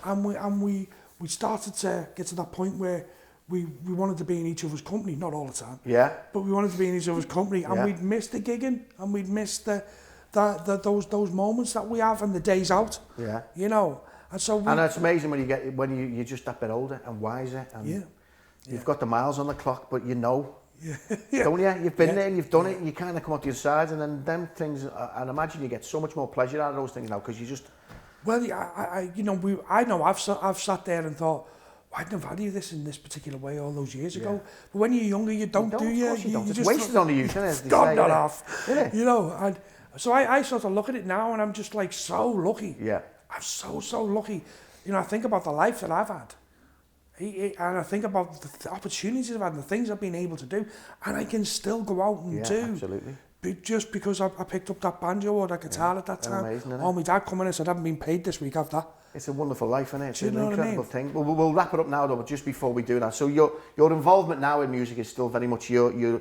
and we started to get to that point where we wanted to be in each other's company, not all the time. Yeah. But we wanted to be in each other's company, and we'd missed the gigging, and we'd missed those moments that we have and the days out. Yeah. You know. And so it's amazing when you're just that bit older and wiser, and you've got the miles on the clock, but you know. Yeah. Don't you? You've been there and you've done it, and you kind of come out the other side, and then them things, and imagine you get so much more pleasure out of those things now, because you just... Well, I've sat there and thought, why didn't I value this in this particular way all those years ago? But when you're younger, you don't, do you? You don't. It's wasted on the youth, isn't it? God, not off. You know, and so I sort of look at it now, and I'm just like so lucky. Yeah. I'm so lucky. You know, I think about the life that I've had. And I think about the opportunities I've had and the things I've been able to do, and I can still go out and do. Absolutely. Just because I picked up that banjo or that guitar at that time. Amazing, isn't it? My dad come in and said, I haven't been paid this week, have that. It's a wonderful life, isn't it? It's an incredible thing. We'll wrap it up now, though, but just before we do that. So your involvement now in music is still very much your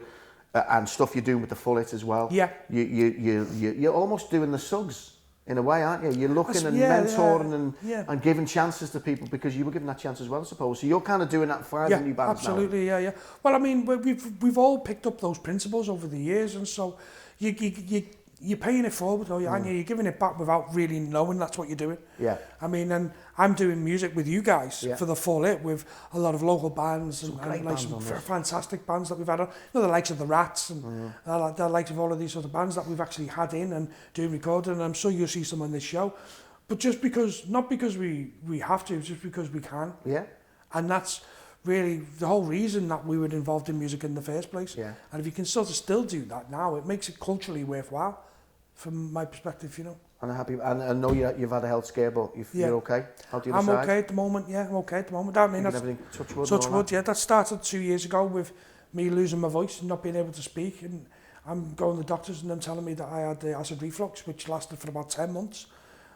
and stuff you're doing with the Full Hits as well. Yeah. You're almost doing the Suggs. In a way, aren't you? You're looking and mentoring and giving chances to people, because you were given that chance as well, I suppose. So you're kind of doing that for the new bands absolutely, now. Yeah. Well, I mean, we've all picked up those principles over the years, and so you're paying it forward, though, aren't you? You're giving it back without really knowing that's what you're doing. Yeah. I mean, and I'm doing music with you guys for the Full Hit with a lot of local bands and like some fantastic bands that we've had on. You know, the likes of the Rats and the likes of all of these sort of bands that we've actually had in and doing recording. And I'm sure you'll see some on this show. But just because, not because we have to, just because we can. Yeah. And that's really the whole reason that we were involved in music in the first place. Yeah. And if you can sort of still do that now, it makes it culturally worthwhile. from my perspective, you know. And I'm happy, and I know you've had a health scare, but you're okay? How do you decide? I'm okay at the moment, yeah, I'm okay at the moment. I mean, that's, everything, touch wood, yeah, that started 2 years ago with me losing my voice and not being able to speak, and I'm going to the doctors and them telling me that I had acid reflux, which lasted for about 10 months,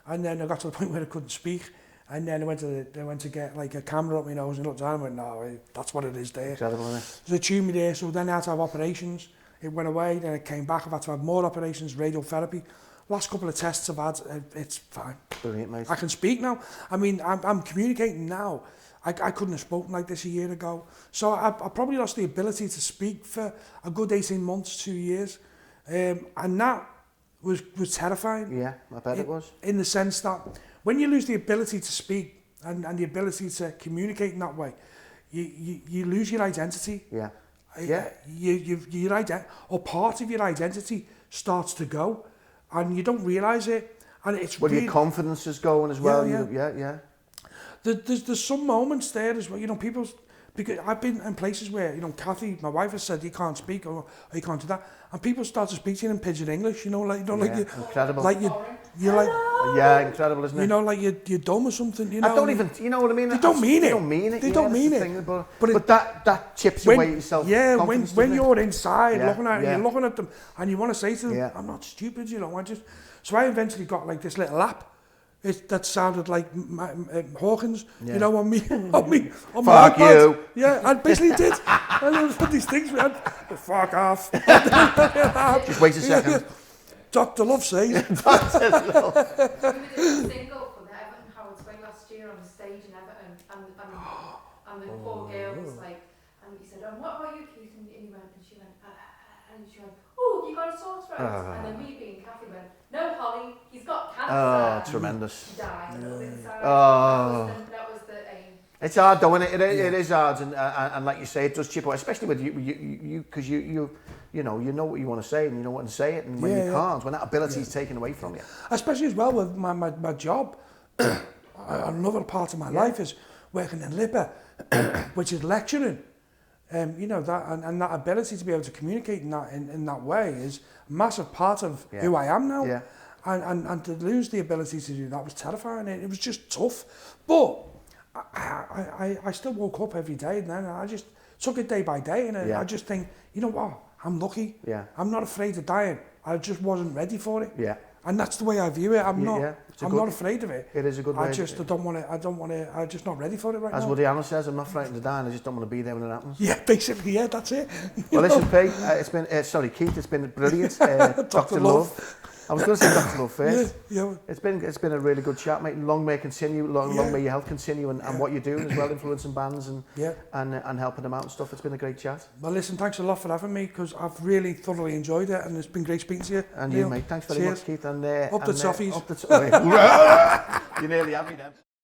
and then I got to the point where I couldn't speak, and then they went to get like a camera up my nose and looked down and went, no, that's what it is there. Incredible, isn't it? So they tuned me there, so then I had to have operations. It went away, then it came back. I've had to have more operations, radiotherapy. Last couple of tests I've had, it's fine. Brilliant, mate. I can speak now. I mean, I'm communicating now. I couldn't have spoken like this a year ago. So I probably lost the ability to speak for a good 18 months, 2 years. And that was terrifying. Yeah, I bet it was. In the sense that when you lose the ability to speak and the ability to communicate in that way, you lose your identity. Yeah. Your or part of your identity starts to go, and you don't realise it. And it's well, your confidence is going as well. Yeah. There's some moments there as well. You know, because I've been in places where, you know, Kathy, my wife, has said you can't speak or you can't do that, and people start to speak to you in pidgin English. You know, like incredible. Like you're like, yeah, incredible, isn't it? You know, like you're dumb or something. You know, I don't even, you know what I mean? They don't mean it. They don't mean it. They don't mean it. Thing, but that chips away yourself. Yeah, when you're inside looking at you're looking at them, and you want to say to them, I'm not stupid, you know. So I eventually got like this little app. That sounded like Hawkins, you know, on me, on Fuck my iPad. you. Yeah, I basically did. And there was these things we had. Fuck off. Just wait a second. Dr. Love says. Dr. Love. We did a single for the Everton Howard's Way last year on the stage in Everton, and the poor girl was like, and he said, "Oh, what about you, Keith?" And he went, and she went, "Oh, have you got a sore throat?" And then me being Kathy went, "No, Holly, he's got cancer." Oh, tremendous. She died a little bit inside. Oh. That was the aim. It's hard, though, isn't it? It is hard, and like you say, it does chip away, especially with you, because you know what you want to say, and you know what to say it, and when you can't, when that ability is taken away from you. Especially as well with my job, another part of my life is working in LIPA, which is lecturing. You know, that and that ability to be able to communicate in that way is a massive part of who I am now. Yeah. And to lose the ability to do that was terrifying. It was just tough. But I still woke up every day, and then I just took it day by day, and I just think, you know what, I'm lucky. Yeah. I'm not afraid of dying. I just wasn't ready for it. Yeah. And that's the way I view it. I'm not afraid of it. It is a good way. I don't want to. I'm just not ready for it right now. As Woody Allen says, I'm not frightened to die, and I just don't want to be there when it happens. Yeah, basically, yeah, that's it. Well, listen, Pete, it's been, Keith, it's been brilliant. Dr. Love. I was going to say Dr. Love first. Yeah. It's been a really good chat, mate. Long may it continue. Long may your health continue, and what you're doing as well, influencing bands and helping them out and stuff. It's been a great chat. Well, listen, thanks a lot for having me, because I've really thoroughly enjoyed it, and it's been great speaking to you. And you, mate. Thanks very much, Keith. And up the toffees. You nearly had me then.